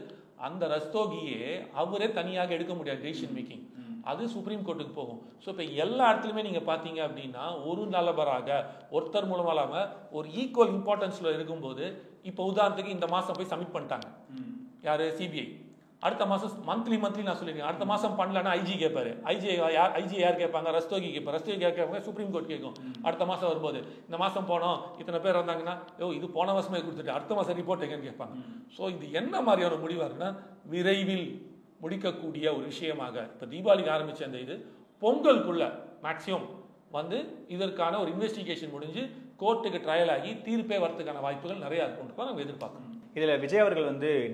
Speaker 2: அந்த ரஸ்தோகியே அவரே தனியாக எடுக்க முடியாது டிசிஷன் மேக்கிங். அது சுப்ரீம் கோர்ட்டுக்கு போகும். ஸோ இப்போ எல்லா இடத்துலையுமே நீங்கள் பார்த்தீங்க அப்படின்னா ஒரு நலபராக ஒருத்தர் மூலமாக இல்லாமல் ஒரு ஈக்குவல் இம்பார்ட்டன்ஸில் இருக்கும்போது, இப்போ உதாரணத்துக்கு இந்த மாதம் போய் சப்மிட் பண்ணிட்டாங்க யார்? சிபிஐ. அடுத்த மாதம் மந்த்லி நான் சொல்லியிருக்கேன், அடுத்த மாதம் பண்ணலன்னா ஐஜி கேட்பாரு. ஐஜி யார் கேட்பாங்க? ரஸ்தோகி கேட்பார். ரஸ்தோகி யார் கேட்பாங்க? சுப்ரீம் கோர்ட் கேட்கும். அடுத்த மாதம் வரும்போது இந்த மாதம் போனோம், இத்தனை பேர் வந்தாங்கன்னா, இது போன மாதமே கொடுத்துட்டு அடுத்த மாதம் ரிப்போர்ட் எங்கன்னு கேட்பாங்க. ஸோ இது என்ன மாதிரியான முடிவாருன்னா, விரைவில் முடிக்கக்கூடிய ஒரு விஷயமாக இப்போ தீபாவளிக்கு ஆரம்பிச்ச அந்த இது பொங்கலுக்குள்ள மேக்சிமம் இதற்கான ஒரு இன்வெஸ்டிகேஷன் முடிஞ்சு கோர்ட்டுக்கு ட்ரையல் ஆகி தீர்ப்பே வரதுக்கான வாய்ப்புகள் நிறைய இருக்குன்னு நாங்கள் எதிர்பார்க்கணும்.
Speaker 1: இதில் விஜய் அவர்கள்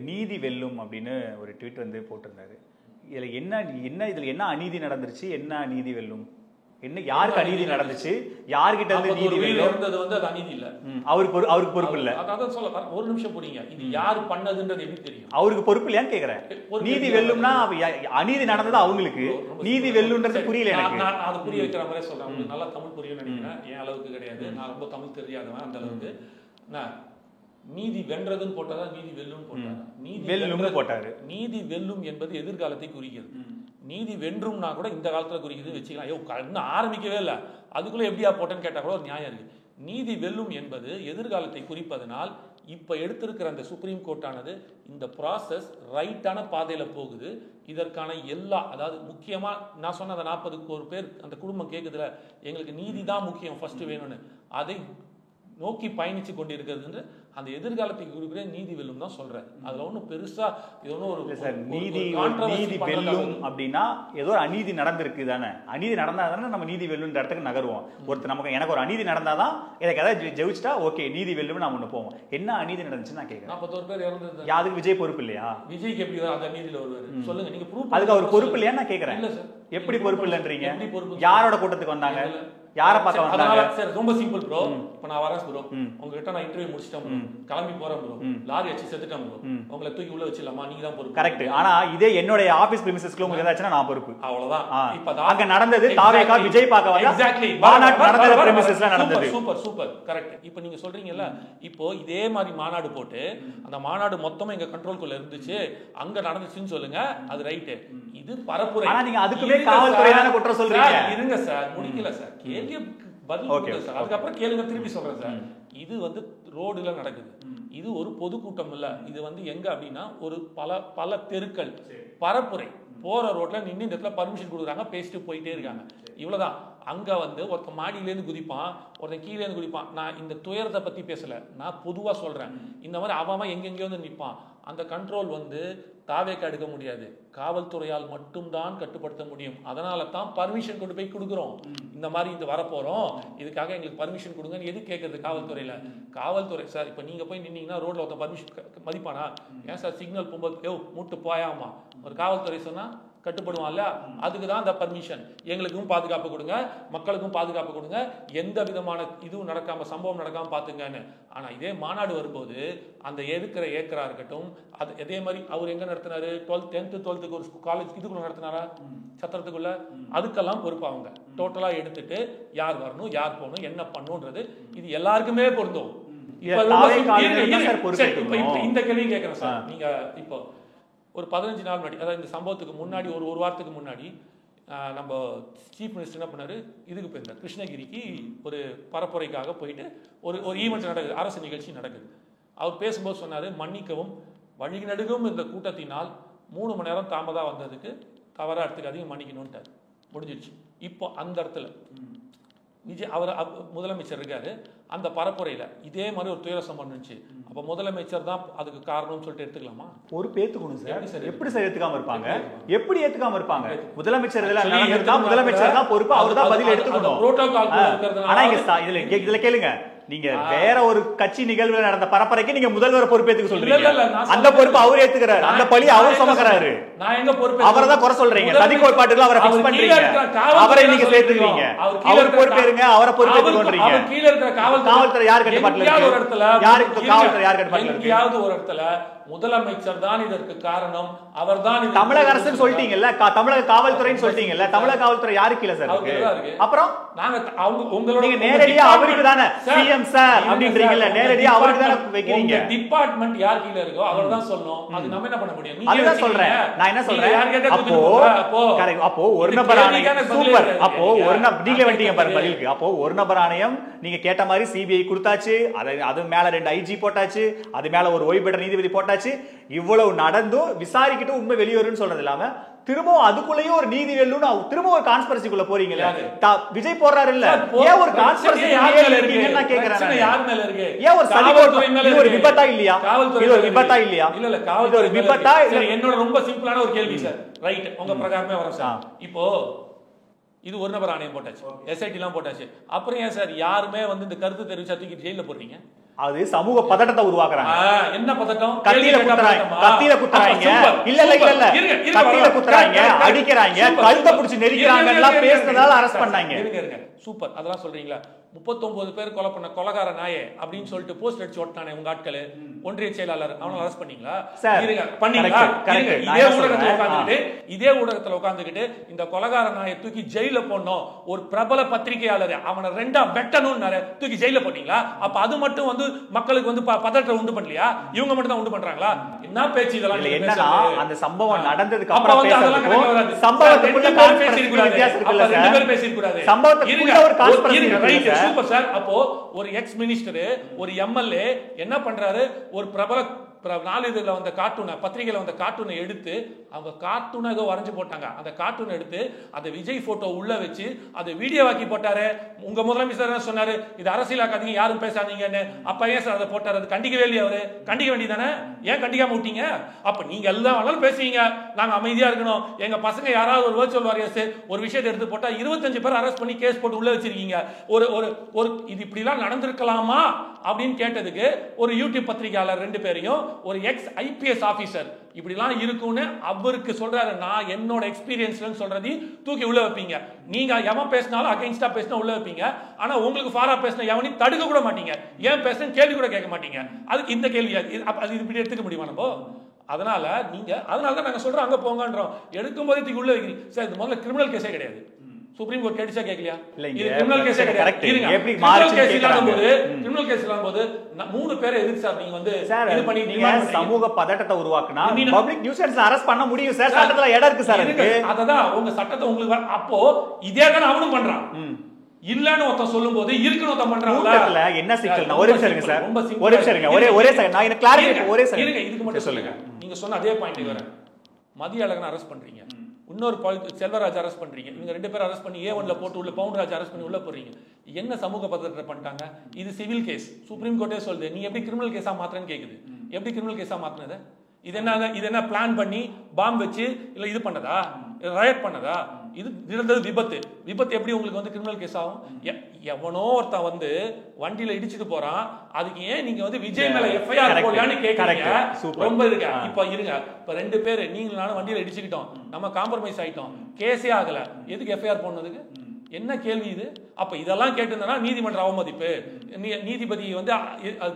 Speaker 1: நீதி வெல்லும் அப்படின்னு ஒரு ட்வீட் போட்டிருந்தாரு. இதில் என்ன அநீதி நடந்துருச்சு, என்ன அநீதி வெல்லும், என்ன யாருக்கு அநீதி நடந்துச்சு, யார்கிட்ட இருந்து நீதி
Speaker 2: இருந்தது அது அநீதி இல்ல,
Speaker 1: அவருக்கு பொறுப்பு இல்ல.
Speaker 2: அதான் சொல்ல ஒரு நிமிஷம் புரியுங்க, இது யார் பண்ணதுன்றது எப்படி தெரியும்?
Speaker 1: அவருக்கு பொறுப்பு இல்லையான்னு கேக்குறேன். நீதி வெல்லும்னா அநீதி நடந்தது அவங்களுக்கு, நீதி வெல்லுன்றது புரியல எனக்கு.
Speaker 2: நான் அது புரிய வைக்கிற மாதிரி சொல்றேன். உங்களுக்கு நல்லா தமிழ் புரியும் நினைக்கிறேன், என் அளவுக்கு கிடையாது, நான் ரொம்ப தமிழ் தெரியாதவன் அந்த அளவுக்கு. நீதி வென்றதுன்னு போட்டாதான் நீதி வெல்லும் போட்டாரு. நீதி
Speaker 1: போட்டாரு.
Speaker 2: நீதி வெல்லும் என்பது எதிர்காலத்தை குறிக்கிறது. நீதி வென்றும்னா கூட இந்த காலத்துல குறிக்கிறது வச்சுக்கலாம். இன்னும் ஆரம்பிக்கவே இல்லை, அதுக்குள்ள எப்படியா போட்டேன்னு கேட்டா கூட ஒரு நியாயம் இருக்கு. நீதி வெல்லும் என்பது எதிர்காலத்தை குறிப்பதனால் இப்ப எடுத்திருக்கிற அந்த சுப்ரீம் கோர்ட்டானது இந்த ப்ராசஸ் ரைட்டான பாதையில போகுது. இதற்கான எல்லா, அதாவது முக்கியமா நான் சொன்ன அந்த 40 பேர் அந்த குடும்பம் கேட்குதுல, எங்களுக்கு நீதி தான் முக்கியம் ஃபர்ஸ்ட் வேணும்னு, அதை நோக்கி பயணிச்சு கொண்டிருக்கிறது. அந்த எதிர்காலத்துக்கு குறிப்பிட நீதி வெல்லும் தான் சொல்றாரு. அதுல ஒன்றும் பெருசா இது ஒன்றும் ஒரு
Speaker 1: நீதி வெல்லும் அப்படின்னா ஏதோ ஒரு அநீதி நடந்திருக்கு தானே. அநீதி நடந்தா தானே நம்ம நீதி வெல்லுன்ற இடத்துக்கு நகருவோம். ஒருத்தர் நமக்கு எனக்கு ஒரு அநீதி நடந்தாதான் எனக்கு ஏதாவது ஜெயிச்சிட்டா ஓகே நீதி வெல்லும் நம்ம ஒன்று போவோம். என்ன அநீதி நடந்துச்சு நான் கேட்கிறேன்.
Speaker 2: 41 பேர் இறந்தது
Speaker 1: யாருக்கு விஜய் பொறுப்பு இல்லையா?
Speaker 2: விஜய்க்கு எப்படி அந்த நீதியில வருவாரு சொல்லுங்க, நீங்க ப்ரூஃப்.
Speaker 1: அதுக்கு அவர் பொறுப்பு இல்லையா நான் கேட்கிறேன்.
Speaker 2: இல்ல சார்,
Speaker 1: எப்படி பொறுப்பு இல்லைன்றீங்க? யாரோட கூட்டத்துக்கு வந்தாங்க, யாரை பார்க்க வந்தாங்க?
Speaker 2: சார் ரொம்ப சிம்பிள் ப்ரோ. இப்போ நான் வரேன் ப்ரோ, உங்ககிட்ட நான் இன்டர்வியூ முடிச்சிட்டேன் ப்ரோ, கிளம்பி போறேன் ப்ரோ, லாரி அடிச்சு செத்துட்டேன் ப்ரோ, உங்களை தூக்கி உள்ள வச்சிடலாமா, நீங்க தான் பொறுப்பு.
Speaker 1: கரெக்ட். ஆனா இதே என்னோட ஆபீஸ் பிரிமிசஸ்க்கு உங்களுக்கு ஏதாச்சுன்னா நான் பொறுப்பு.
Speaker 2: அவ்வளவுதான்.
Speaker 1: இப்ப அங்க நடந்தது தாவேகா விஜய் பார்க்க வந்தா எக்ஸாக்ட்லி மாநாடு நடந்த பிரிமிசஸ்ல நடந்தது.
Speaker 2: Super correct. இப்போ நீங்க சொல்றீங்கல்ல, இப்போ இதே மாதிரி மாநாடு போட்டு அந்த மாநாடு மொத்தமா எங்க கண்ட்ரோல்குள்ள இருந்துச்சு, அங்க நடந்துச்சுன்னு சொல்லுங்க, அது ரைட். இது பரப்புரை.
Speaker 1: ஆனா நீங்க அதுக்குமே காவல்துறை தான குற்றம் சொல்றீங்க.
Speaker 2: இருங்க சார், முடிக்கல சார், கேள்வி பதில் கொடுங்க சார், அதுக்கப்புறம் கேளுங்க, திருப்பி சொல்றேன் சார். இது ரோடுல நடக்குது, இது ஒரு பொதுக்கூட்டம் இல்ல, இது எங்க அப்படின்னா ஒரு பல தெருக்கள் பரப்புரை. போற ரோட்ல நின்று இந்த இடத்துல பர்மிஷன் கொடுக்குறாங்க, பேசிட்டு போயிட்டே இருக்காங்க, இவ்வளவுதான். அங்க ஒருத்தன் மாடியிலேருந்து குதிப்பான், ஒருத்தன் கீழேருந்து குதிப்பான். நான் இந்த துயரத்தை பத்தி பேசல, நான் பொதுவா சொல்றேன். இந்த மாதிரி அவன் எங்கெங்கயோ நிற்பான், அந்த கண்ட்ரோல் வந்து தாவேக்கு எடுக்க முடியாது, காவல்துறையால் மட்டும்தான் கட்டுப்படுத்த முடியும். அதனால தான் பர்மிஷன் கொண்டு போய் கொடுக்குறோம். இந்த மாதிரி இது வரப்போறோம், இதுக்காக எங்களுக்கு பர்மிஷன் கொடுங்கன்னு எது கேட்கறது காவல்துறையில? காவல்துறை சார் இப்போ நீங்க போய் நின்னீங்கன்னா ரோட்ல ஒருத்த பர்மிஷன் மதிப்பானா? ஏன் சார் சிக்னல் போகும்போது மூட்டு போயாமா ஒரு காவல்துறை சொன்னா கட்டுப்படுவான்ல? அதுக்கு தான் அந்த பர்மிஷன். எங்களுக்கும் பாதுகாப்பு கொடுங்க, மக்களுக்கும் பாதுகாப்பு கொடுங்க, எந்த விதமான இதுவும் நடக்காம சம்பவம் நடக்காம பாத்துங்கன்னு. ஆனா இதே மாநாடு வரும்போது அந்த எதுக்கிற ஏக்கரா இருக்கட்டும், அது அதே மாதிரி அவர் எங்க நடத்தினாரு? 10th 12th ஒரு காலேஜ் இதுக்குள்ள நடத்தினாரா? சத்திரத்துக்குள்ள. அதுக்கெல்லாம் பொறுப்பு அவங்க டோட்டலா எடுத்துட்டு யார் வரணும், யார் போகணும், என்ன பண்ணுன்றது இது எல்லாருக்குமே பொருந்தும். இந்த கேள்வி கேட்கிறேன் சார். நீங்க இப்போ ஒரு 15 நாள் முன்னாடி, அதாவது இந்த சம்பவத்துக்கு முன்னாடி ஒரு வாரத்துக்கு முன்னாடி நம்ம சீஃப் மினிஸ்டர் என்ன பண்ணாரு? இதுக்கு போயிருந்தார், கிருஷ்ணகிரிக்கு ஒரு பரப்புரைக்காக போயிட்டு ஒரு ஈவெண்ட் நடக்குது, அரசு நிகழ்ச்சி நடக்குது. அவர் பேசும்போது சொன்னாரு, மன்னிக்கவும், வழிநடுகும் இந்த கூட்டத்தினால் 3 மணி நேரம் தாமதம் வந்ததுக்கு தவறா எடுத்துக்காதீங்க, மன்னிக்கணும்ட்டார். முடிஞ்சிடுச்சு. இப்போ அந்த இடத்துல விஜய் அவர் முதலமைச்சர் இருக்காரு, அந்த பரப்புரையில இதே மாதிரி ஒரு துயர சம்பவம் இருந்துச்சு. அப்ப முதலமைச்சர் தான் அதுக்கு காரணம்னு சொல்லிட்டு எடுத்துக்கலாமா?
Speaker 1: ஒரு பேத்துக்கணும் சார். எப்படி சார் ஏத்துக்காம இருப்பாங்க? எப்படி ஏத்துக்காம இருப்பாங்க? முதலமைச்சர் முதலமைச்சர் தான் பொறுப்பு, அவர் தான் பதில் எடுத்துக்கணும். ஆனா இதுல கேளுங்க, நீங்க வேற ஒரு கட்சி நிகழ்வுல நடந்த பரப்புரைக்கு நீங்க முதல்வர் பொறுப்பேத்துக்க சொல்றீங்க. அந்த பொறுப்பு அவர் ஏத்துக்கிறாரு, அந்த பழி அவர் சுமக்கிறாரு.
Speaker 2: நான் எங்க பொறுப்பு?
Speaker 1: அவரை தான் குறை சொல்றீங்க. சதி கோட்பாட்டுல அவரை ஃபிக்ஸ் பண்றீங்க, அவரை நீங்க சேர்த்துக்கிறீங்க. அவர் பொறுப்பேறுங்க, அவரை பொறுப்பேத்துக்கன்றீங்க.
Speaker 2: அவர் கீழ இருக்கிற
Speaker 1: காவல்துறை யார் கட்டுப்பாட்டுல இருக்கு? யாருக்கு காவல்துறை யார் கட்டுப்பாட்டுல இருக்கு?
Speaker 2: எங்கயாவது ஒரு இடத்துல முதலமைச்சர் தான் இதற்கு காரணம், அவர் தான்.
Speaker 1: தமிழக அரசுன்னு சொல்லிட்டீங்கல்ல, தமிழக காவல்துறைன்னு சொல்லிட்டீங்கல்ல, தமிழக காவல்துறை யாரு கீழ சார் இருக்கு? அப்புறம்
Speaker 2: நாங்க உங்களோட
Speaker 1: நேரடியா அவருக்கு தானே சிஎம் சார் அப்படின்றீங்கல்ல, நேரடியா அவருக்கு தானே வைக்கிறீங்க.
Speaker 2: டிபார்ட்மெண்ட் யார் கீழ இருக்கோ அவர் தான் சொல்லணும். அது நம்ம என்ன பண்ண முடியும்?
Speaker 1: அதுதான் சொல்றேன், நான் என்ன சொல்றேன். அப்போ ஒரு நபர் ஆணையம் சூப்பர். அப்போ ஒரு நீங்களே வந்துட்டீங்க பாருங்க பதிலுக்கு. அப்போ ஒரு நபர் ஆணையம் நீங்க கேட்ட மாதிரி சிபிஐ கொடுத்தாச்சு, அது மேல 2 ஐஜி போட்டாச்சு, அது மேல ஒரு ஓய்வு பெற்ற நீதிபதி போட்டாச்சு. இவ்வளவு நடந்தும் விசாரிக்கிட்டு உண்மை வெளிவரும்னு சொல்றது இல்லாம திரும்பவும் அதுக்குள்ளேயும் ஒரு நீதி வெல்லுன்னு திரும்ப ஒரு கான்ஸ்பிரசிக்குள்ள போறீங்களா? விஜய் போறாரு இல்ல, ஏன் ஒரு கான்ஸ்பிரசி நான் கேக்குறேன். யார் மேல இருக்கு? ஏன் ஒரு சதிகோட்பாடு? இது ஒரு விபத்தா இல்லையா? இது ஒரு விபத்தா இல்லையா?
Speaker 2: இல்ல இல்ல, காவல் ஒரு விபத்தா? என்னோட ரொம்ப சிம்பிளான ஒரு கேள்வி சார். ரைட், உங்க பிரகாரமே வரோம் சார். இப்போ இது ஒரு நபர் ஆணையம் போட்டாச்சு, எஸ்ஐடி எல்லாம் போட்டாச்சு, அப்புறம் ஏன் சார் யாருமே வந்து இந்த கருத்து தெரிவிச்சா தூக்கி ஜெயில போடுறீங்க?
Speaker 1: அது சமூக பதட்டத்தை உருவாக்குறாங்க.
Speaker 2: என்ன பதட்டம்?
Speaker 1: கத்தியில குத்துறாங்க, இல்ல இல்ல இல்ல இல்ல, கத்தியில குத்துறாங்க, அடிக்கிறாங்க, கழுத்தை பிடிச்சு நெரிக்கிறாங்க, எல்லாம் பேசுனதால அரெஸ்ட் பண்ணாங்க.
Speaker 2: சூப்பர், அதெல்லாம் சொல்றீங்களா? 39 பேர் கொலை பண்ண கொலகார நாயே அப்படின்னு சொல்லிட்டு போஸ்ட் அடிச்சு ஓட்டானே உங்க ஆட்கள், ஒன்றிய செயலாளர், அவனை அரெஸ்ட் பண்ணீங்களா? பண்ணீங்களா? இதே ஊடகத்துல உட்கார்ந்துகிட்டு இந்த கொலகார நாயை தூக்கி ஜெயில போடணும், ஒரு பிரபல பத்திரிகையாளர் அவனை 2ஆ வெட்டணும்னு தூக்கி ஜெயில போட்டீங்களா? அப்ப அது மட்டும் வந்து மக்களுக்கு வந்து பதற்றம் உண்டு பண்ணலையா? இவங்க மட்டும் தான் உண்டு பண்றாங்களா? என்ன பேச்சு இதெல்லாம்?
Speaker 1: என்னன்னா அந்த சம்பவம் நடந்ததுக்கு அப்புறம் பேசுறதுக்கு சம்பவத்துக்குள்ள வித்தியாசம் இருக்குல்ல சார். 2 பேர் பேசிர கூடாது. சம்பவத்துக்குள்ள ஒரு கான்ஸ்பிரசி இருக்கு.
Speaker 2: Super sir. அப்போ ஒரு எக்ஸ் மினிஸ்டர், ஒரு எம்எல்ஏ என்ன பண்றாரு? ஒரு பிரபல நாளிதழில் வந்த கார்ட்டூனை, பத்திரிகையில் வந்த கார்ட்டூனை எடுத்து, அவங்க கார்ட்டூனை ஏதோ வரைஞ்சு போட்டாங்க, அந்த கார்ட்டூனை எடுத்து அந்த விஜய் போட்டோ உள்ள வச்சு அதை வீடியோவாக்கி போட்டாரு. உங்க முதலமைச்சர் என்ன சொன்னாரு? இது அரசியலாக்காதீங்க, யாரும் பேசாதீங்கன்னு. அப்ப ஏன் சார் அதை போட்டாரு? அது கண்டிக்கவே இல்லையா? அவரு கண்டிக்க வேண்டியதானே, ஏன் கண்டிக்காம விட்டீங்க? அப்ப நீங்க எல்லாம் வேணாலும் பேசுவீங்க, நாங்க அமைதியா இருக்கணும். எங்க பசங்க யாராவது ஒரு வர்ச்சுவல் வாரியர்ஸ் ஒரு விஷயத்தை எடுத்து போட்டா 25 பேர் அரெஸ்ட் பண்ணி கேஸ் போட்டு உள்ள வச்சிருக்கீங்க. ஒரு இது இப்படிலாம் நடந்திருக்கலாமா அப்படின்னு கேட்டதுக்கு ஒரு யூடியூப் பத்திரிகையாளர் 2 பேரையும் ஒரு எக்ஸ் ஐபிஎஸ் ஆபீசர் இப்படிலாம் இருக்கும்னு அவருக்கு சொல்றாரு. நான் என்னோட எக்ஸ்பீரியன்ஸ்ல சொல்றதை தூக்கி உள்ள வைப்பீங்க. நீங்க எவன் பேசினாலும் அகைன்ஸ்டா பேசினா உள்ள வைப்பீங்க. ஆனா உங்களுக்கு ஃபாரா பேசின எவனையும் தடுக்க கூட மாட்டீங்க. ஏன் பேசுன்னு கேள்வி கூட கேட்க மாட்டீங்க. அதுக்கு இந்த கேள்வியா அது இப்படி எடுத்துக்க முடியுமா நம்ம? அதனால தான் நாங்க சொல்றோம் அங்க போங்கன்றோம். எடுக்கும் போது தூக்கி உள்ள வைக்கிறீங்க சார். இது முதல்ல கிரிமினல் கேஸே கிடையாது. சுப்ரீம் கோர்ட் கேட்டுச்சா கேட்கலையா? இது கிரிமினல் கேஸ் கிடையாது. கிரிமினல் கேஸ் இல்லாம 3 பேரை எதுக்கு சார் நீங்க வந்து இது பண்ணி நீங்க
Speaker 1: சமூக பதட்டத்தை உருவாக்குனா பப்ளிக் நியூசன்ஸ் அரெஸ்ட் பண்ண முடியும் சார். சட்டத்துல இடம் இருக்கு சார். அதுக்கு
Speaker 2: அததான் உங்க சட்டத்தை உங்களுக்கு அப்போ இதே தான் அவனும் பண்றான். இல்லன்னு ஒருத்தன் சொல்லும்போது இருக்குன்னு ஒருத்தன் பண்றாங்கல.
Speaker 1: என்ன சிக்கல்? ஒரு நிமிஷம் இருங்க சார், ஒரு நிமிஷம் இருங்க, ஒரே செகண்ட் நான் எனக்கு கிளாரிஃபை ஒரே செகண்ட்
Speaker 2: இருங்க. இதுக்கு மட்டும் சொல்லுங்க. நீங்க சொன்ன அதே பாயிண்ட் வரேன். மதிய அழகனை அரெஸ்ட் பண்றீங்க, இன்னொரு செல்வராஜ் அரெஸ்ட் பண்றீங்க, இவங்க 2 பேரும் அரெஸ்ட் பண்ணி A1ல போட்டு உள்ள பவுண்டராஜ் அரெஸ்ட் பண்ணி உள்ள போறீங்க. என்ன சமூக பதற்றத்தை பண்ணிட்டாங்க? இது சிவில் கேஸ். சுப்ரீம் கோர்ட்டே சொல்லுது. நீ எப்படி கிரிமினல் கேஸா மாத்துறேன்னு கேக்குது. எப்படி கிரிமினல் கேஸா மாத்துனது? இது என்ன பிளான் பண்ணி பாம்பு வச்சு இல்ல இது பண்ணதா, ரயட் பண்ணதா? இது நடந்தது விபத்து எப்படி உங்களுக்கு வந்து கிரிமினல் கேஸ் ஆகும்? எவனோ ஒருத்தன் வந்து வண்டியில இடிச்சுட்டு போறான், அதுக்கு ஏன் நீங்க வந்து விஜய் மேல எஃப்ஐஆர் போடலான்னு கேக்குறீங்க? ரொம்ப இருக்க. இப்ப இருங்க, இப்ப 2 பேரு நீங்களும் நானும் வண்டியில இடிச்சுக்கிட்டோம், நம்ம காம்ப்ரமைஸ் ஆயிட்டோம், கேஸே ஆகல, எதுக்கு எஃப்ஐஆர் போடுறதுக்கு? என்ன கேள்வி இது? அப்ப இதெல்லாம் கேட்டிருந்தா நீதிமன்ற அவமதிப்பு, நீதிபதி வந்து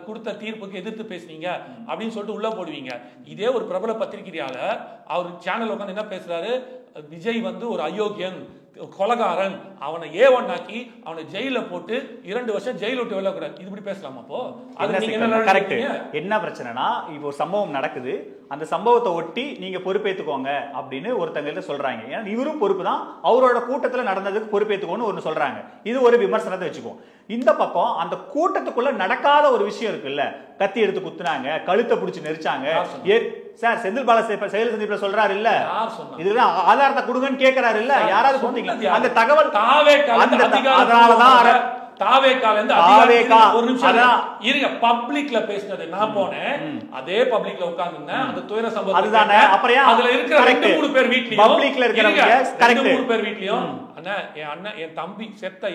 Speaker 2: கொடுத்த தீர்ப்புக்கு எதிர்த்து பேசுனீங்க அப்படின்னு சொல்லிட்டு உள்ள போடுவீங்க. இதே ஒரு பிரபல பத்திரிகையாளர் அவர் சேனல் உட்காந்து என்ன பேசுறாரு, விஜய் வந்து ஒரு அயோக்கியன், கொலகாரன், அவனை A1 ஆக்கி அவனை ஜெயில போட்டு 2 வருஷம் ஜெயில விட்டு வெளில கூடாது, இது இப்படி பேசலாமா? அப்போ அது நீங்க என்ன
Speaker 1: கரெக்ட். என்ன பிரச்சனைனா, இப்போ ஒரு சம்பவம் நடக்குது, அந்த சம்பவத்தை ஒட்டி நீங்க பொறுப்பேற்றுக்கோங்க அப்படின்னு ஒருத்தங்க சொல்றாங்க. ஏன்னா இவரும் பொறுப்பு தான், அவரோட கூட்டத்துல நடந்ததுக்கு பொறுப்பேற்றுக்கோன்னு ஒன்று சொல்றாங்க. இது ஒரு விமர்சனத்தை வச்சுக்கோம். இந்த பக்கம் அந்த கூட்டத்துக்குள்ள நடக்காத ஒரு விஷயம் இருக்குல்ல, கத்தி எடுத்து குத்துனாங்க, கழுத்தை பிடிச்சி நெரிச்சாங்க. சார் செந்தில் பாலாஜி செயல் சந்திப்புல சொல்றாரு இல்ல, இதுதான் ஆதாரத்தை கொடுங்கன்னு கேட்கிறாரு இல்ல, யாராவது கொடுத்தீங்க அந்த தகவல்? அதனாலதான்
Speaker 2: ஒரு நிமிஷம் இருங்க, பப்ளிக்ல பேசினது நான் போனேன், அதே பப்ளிக்ல உட்கார்ந்திருந்தேன், அந்த துயர சம்பவம்
Speaker 1: அதுதானே. அப்புறம்
Speaker 2: அதுல இருக்கிற 2-3 பேர் வீட்லயும்
Speaker 1: பப்ளிக்ல இருக்கிறவங்க
Speaker 2: 2-3 பேர் வீட்லயும் அண்ணா என் தம்பி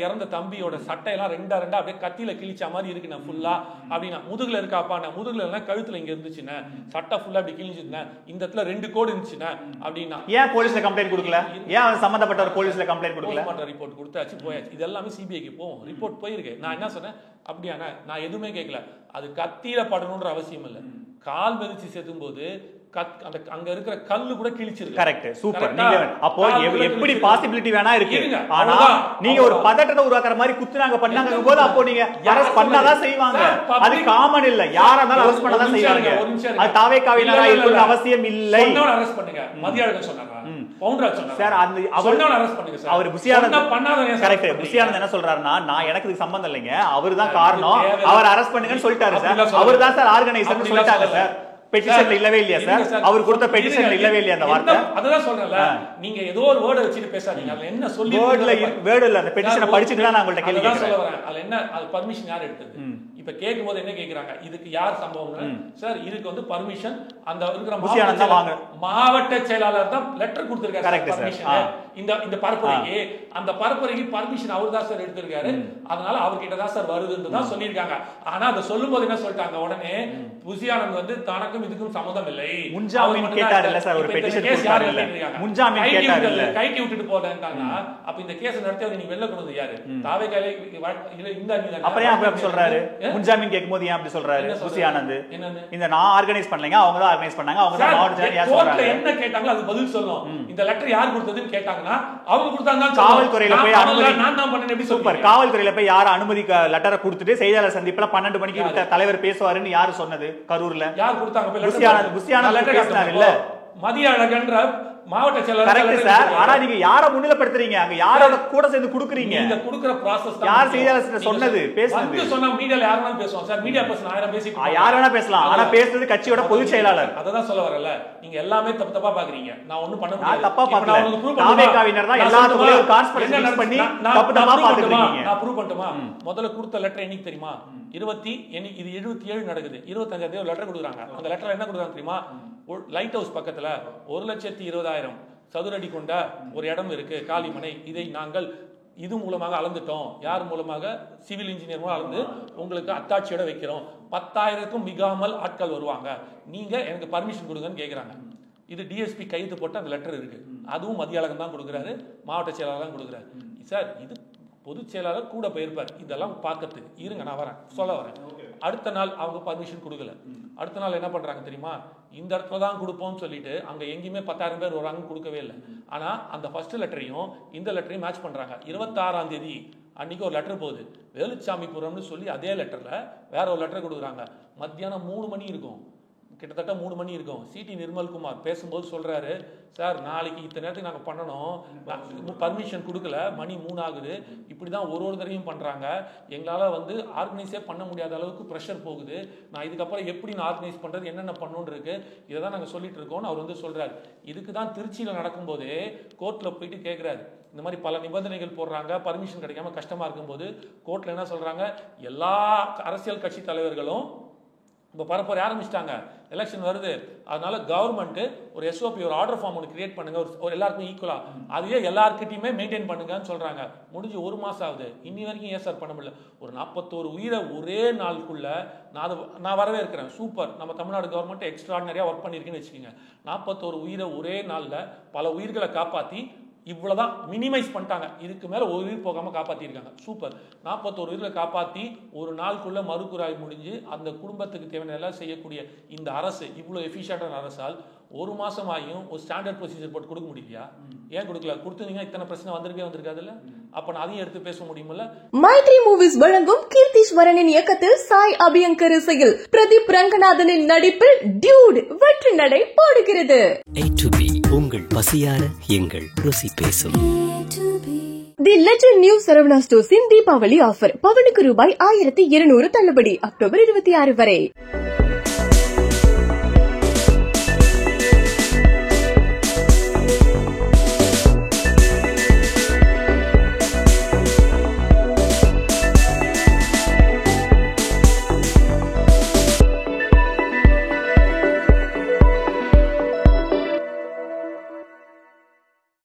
Speaker 2: இறந்த தம்பியோட சட்டையெல்லாம் 2 அப்படியே கத்தியில கிழிச்ச மாதிரி இருக்கு நான் ஃபுல்லா அப்படின்னா, முதுகுல இருக்காப்பா, நான் முதுகுல எல்லாம் கழுத்துல இங்க இருந்துச்சுன்னா, சட்டை ஃபுல்லா அப்படி கிழிஞ்சிருந்தேன், இந்த இடத்துல 2 கோடு இருந்துச்சுன்னா அப்படின்னா,
Speaker 1: ஏன் போலீஸ்ல கம்ப்ளைண்ட் கொடுக்கல? ஏன் சம்பந்தப்பட்ட ஒரு போலீஸ்ல கம்ப்ளைண்ட் கொடுக்கல?
Speaker 2: ரிப்போர்ட் கொடுத்தாச்சு, போயாச்சு. இது எல்லாமே சிபிஐக்கு போகும், ரிப்போர்ட் போயிருக்கு. நான் என்ன சொன்னேன், அப்படியாண்ணா நான் எதுவுமே கேட்கல, அது கத்தியில படணும்ன்ற அவசியம் இல்லை, கால் மிதிச்சு சேர்த்தும் போது அங்க இருக்கிற கல்லு கூட கிழிச்சிருக்கு.
Speaker 1: Correct, super. நீங்க அப்போ எப்படி பாசிபிலிட்டி வேணா இருக்கு, ஆனா நீங்க ஒரு பதட்டத்தை உருவாக்குற மாதிரி குத்துனாங்க பண்ணாங்க போது அப்போ நீங்க அரெஸ்ட் பண்ணாதான் செய்வாங்க. அது காமன் இல்ல, யாரா இருந்தாலும் அரெஸ்ட் பண்ணாதான் செய்வாங்க. அது தாவேகாவினரா இருக்கணும் அவசியம் இல்லை.
Speaker 2: அரெஸ்ட் பண்ணுங்க, மதியாளர்கள் சொன்னாங்க, பவுண்டராஜ் சொன்னாங்க
Speaker 1: சார், அந்த அவர்
Speaker 2: அரெஸ்ட் பண்ணுங்க சார்.
Speaker 1: அவர் புசியானந்த் பண்ணாத. கரெக்ட். புசியானந்த் என்ன சொல்றாருன்னா, நான் எனக்கு இதுக்கு சம்பந்தம் இல்லைங்க, அவர்தான் காரணம், அவர் அரெஸ்ட் பண்ணுங்கன்னு சொல்லிட்டாரு சார். அவர்தான் சார் ஆர்கனைசர்னு சொல்லிட்டாங்க சார். பெட்டிஷன்ல இல்லவே இல்லையா சார்? அவர் கொடுத்த பெட்டிஷன்ல இல்லவே இல்லையா அந்த வார்த்தை?
Speaker 2: அததான் சொல்றேன்ல, நீங்க ஏதோ ஒரு வேர்ட் வச்சிட்டு பேசாதீங்க. அதுல என்ன சொல்லி
Speaker 1: வேர்ட் இல்ல, அந்த பெட்டிஷனை படிச்சிட்டு தான் நான் உங்கள்ட்ட கேள்வி கேக்குறேன்.
Speaker 2: சொல்ல வரேன், அதுல என்ன, அது பர்மிஷன் யார் எடுத்தது? இப்ப கேக்கும்போது என்ன கேக்குறாங்க, இதுக்கு யார் சம்பவம் சார்? இதுக்கு வந்து பர்மிஷன் அந்த இருக்கிற மாவட்ட செயலாளர் தான் லெட்டர் கொடுத்திருக்காரு பர்மிஷன். இந்த பரப்புரைக்கு, அந்த பரப்புரைக்கு பர்மிஷன் அவர் தான் சார் எடுத்திருக்காரு, அதனால அவர்கிட்ட தான் சார் வருதுன்னு தான் சொல்லியிருக்காங்க. ஆனா அதை சொல்லும் போது என்ன சொல்லிட்டாங்க, உடனே புசியானந்த் வந்து தனக்கும் இதுக்கும் சம்மதம் இல்லை,
Speaker 1: முன்ஜாமீன் கேட்டார் இல்ல சார், ஒரு பெட்டிஷன் கொடுத்தாரு இல்ல, முன்ஜாமீன் கேட்டார் இல்ல,
Speaker 2: கைக்கு விட்டுட்டு போறேன்ட்டாங்க. அப்ப இந்த கேஸ் நடத்தி நீங்க வெளில கொண்டு வந்து யாரு? தாவேகால இல்ல இந்த
Speaker 1: அப்புறம் ஏன் அப்படி சொல்றாரு? முன்ஜாமீன் கேக்கும்போது ஏன் அப்படி சொல்றாரு புசியானந்த்? இந்த நான் ஆர்கனைஸ் பண்ணலங்க, அவங்க தான் ஆர்கனைஸ் பண்ணாங்க, அவங்க தான் மாவட்ட செயலாளர் சொல்றாங்க.
Speaker 2: என்ன கேட்டாங்களோ அது பதில் சொல்லணும். இந்த லெட்டர் யார் கொடுத்ததுன்னு கேட்டாங்கன்னா அவங்க கொடுத்தாங்க,
Speaker 1: காவல்துறையில போய் அனுமதி,
Speaker 2: நான் தான் பண்ணேன் எப்படி
Speaker 1: சூப்பர். காவல்துறையில போய் யார அனுமதி லெட்டரை கொடுத்துட்டு செய்தியாளர் சந்திப்புல 12 மணிக்கு தலைவர் பேசுவாருன்னு யாரு சொன்னது? கரூர்ல யார் கொடுத்தாங்க? புசியானந்த் பேசினார் இல்ல,
Speaker 2: மதிய அழகன்ற மாவட்ட செயலாளர்.
Speaker 1: Correct sir. ஆனா நீங்க யாரை முன்னிலைப்படுத்துறீங்க? அங்க யாரோட கூட சேர்ந்து குடுக்குறீங்க?
Speaker 2: நீங்க குடுக்குற process தான்
Speaker 1: யார் செய்தியாளர் சொன்னது பேசுறது?
Speaker 2: வந்து சொன்னா மீடியால யார் வேணா பேசுவாங்க சார். மீடியா பர்சன் 1000 பேசிட்டு
Speaker 1: யார் வேணா பேசலாம், ஆனா பேசுறது கட்சியோட பொதுச் செயலாளர்.
Speaker 2: அததான் சொல்ல வரல, நீங்க எல்லாமே தப்பா பாக்குறீங்க. நான் ஒண்ணும் பண்ண முடியாது.
Speaker 1: நான் தப்பா பார்க்கல. தாவேகாவினர் தான் எல்லாத்துக்குள்ள ஒரு கான்ஸ்பிரசி மிக்ஸ் பண்ணி தப்பா பாத்துட்டீங்க.
Speaker 2: நான் ப்ரூவ் பண்ணட்டுமா? முதல்ல கொடுத்த லெட்டர் என்னைக்கு தெரியுமா? இது 27 நடக்குது. 25ஆம் தேதி லெட்டர் கொடுக்குறாங்க. அந்த லெட்டர்ல என்ன கொடுக்குறாங்க தெரியுமா? லைட் ஹவுஸ் பக்கத்துல 1,20,000 சதுரடி கொண்ட ஒரு இடம் இருக்கு, காலிமனை. இதை நாங்கள் இது மூலமாக அளந்துட்டோம். யார் மூலமாக? சிவில் இன்ஜினியர் மூலம் அளந்து உங்களுக்கு அத்தாட்சியோட வைக்கிறோம். 10,000க்கும் மிகாமல் ஆட்கள் வருவாங்க, நீங்க எனக்கு பர்மிஷன் கொடுங்கன்னு கேட்குறாங்க. இது டிஎஸ்பி கையெழுத்து போட்டு அந்த லெட்டர் இருக்கு. அதுவும் மதியாளகம் தான் கொடுக்குறாரு, மாவட்ட செயலாளர் தான் கொடுக்குறாரு. சார் இது பொதுச் செயலாளர் கூட போயிருப்பார் இதெல்லாம் பார்க்கறதுக்கு. இருங்க நான் சொல்ல வரேன். அடுத்த நாள் அவங்க பர்மிஷன் கொடுக்கல. அடுத்த நாள் என்ன பண்றாங்க தெரியுமா? இந்த இடத்துல தான் கொடுப்போம்னு சொல்லிட்டு அங்க எங்கேயுமே 10,000 பேர் வராங்கன்னு கொடுக்கவே இல்லை. ஆனா அந்த ஃபர்ஸ்ட் லெட்டரையும் இந்த லெட்டரையும் மேட்ச் பண்றாங்க. 26ஆம் தேதி அன்னைக்கு ஒரு லெட்டர் போகுது, வேலுச்சாமிபுரம்னு சொல்லி அதே லெட்டர்ல வேற ஒரு லெட்டர் கொடுக்குறாங்க. மத்தியானம் 3 மணி இருக்கும், கிட்டத்தட்ட 3 மணி இருக்கும். சிடி நிர்மல்குமார் பேசும்போது சொல்றாரு, சார் நாளைக்கு இத்தனை நேரத்துக்கு நாங்கள் பண்ணணும், பர்மிஷன் கொடுக்கல, மணி 3 ஆகுது, இப்படிதான் ஒரு தடவையும் பண்றாங்க, எங்களால் வந்து ஆர்கனைஸே பண்ண முடியாத அளவுக்கு ப்ரெஷர் போகுது, நான் இதுக்கப்புறம் எப்படி நான் ஆர்கனைஸ் பண்றது, என்னென்ன பண்ணணும்னு இருக்கு, இதை தான் நாங்கள் சொல்லிட்டு இருக்கோம்னு அவர் வந்து சொல்றாரு. இதுக்கு தான் திருச்சியில் நடக்கும்போதே கோர்ட்ல போயிட்டு கேட்கிறாரு, இந்த மாதிரி பல நிபந்தனைகள் போடுறாங்க, பர்மிஷன் கிடைக்காம கஷ்டமா இருக்கும்போது கோர்ட்ல என்ன சொல்றாங்க, எல்லா அரசியல் கட்சி தலைவர்களும் இப்போ பரப்புரை ஆரம்பிச்சிட்டாங்க, எலெக்ஷன் வருது, அதனால கவர்மெண்ட் ஒரு SOP ஒரு ஆர்டர் ஃபார்ம் ஒன்று கிரியேட் பண்ணுங்க, ஒரு எல்லாருக்கும் ஈக்குவலா அதையே எல்லாருக்கிட்டையுமே மெயின்டைன் பண்ணுங்கன்னு சொல்றாங்க. முடிஞ்சு 1 மாசம் ஆகுது, இன்னி வரைக்கும் ஏன் சார் பண்ண முடியல? ஒரு 41 உயிரை ஒரே நாளுக்குள்ள நான் வரவே இருக்கிறேன். சூப்பர், நம்ம தமிழ்நாடு கவர்மெண்ட் எக்ஸ்ட்ராடினரியா ஒர்க் பண்ணிருக்குன்னு வச்சுக்கோங்க. 41 உயிரை ஒரே நாள்ல பல உயிர்களை காப்பாத்தி இவ்வளவுதான் மினிமைஸ் பண்ணிட்டாங்க. இதுக்கு மேல ஒரு உயிர் போகாம காப்பாத்திருக்காங்க. சூப்பர். 41 உயிர்களை காப்பாத்தி ஒரு நாளுக்குள்ள மறுகுறாய் முடிஞ்சு அந்த குடும்பத்துக்கு தேவையான எல்லாம் செய்யக்கூடிய இந்த அரசு, இவ்வளவு எஃபிஷியன்டான அரசால் 1 மாசம் ஆகியும் ஒரு ஸ்டாண்டர்ட் ப்ரொசீஜர் போட்டு கொடுக்க முடியலையா? ஏன் கொடுக்கல? கொடுத்தீங்கன்னா இத்தனை பிரச்சனை வந்திருக்காதுல்ல. அப்ப நான் அதையும் எடுத்து பேச முடியுமில்ல?
Speaker 3: மைத்ரி மூவிஸ் வழங்கும் கீர்த்திஸ்வரனின் இயக்கத்தில் சாய் அபியங்கர் இசையில் பிரதீப் ரங்கநாதனின் நடிப்பில் டியூட் வெற்றி நடை போடுகிறது.
Speaker 4: A to B உங்கள் பசியார எங்கள் ருசி பேசும்.
Speaker 3: தி லெஜண்ட் நியூ சரவணா ஸ்டோர்ஸின் தீபாவளி ஆஃபர். பவனுக்கு ரூபாய் 1200 தள்ளுபடி. அக்டோபர் 26 வரை.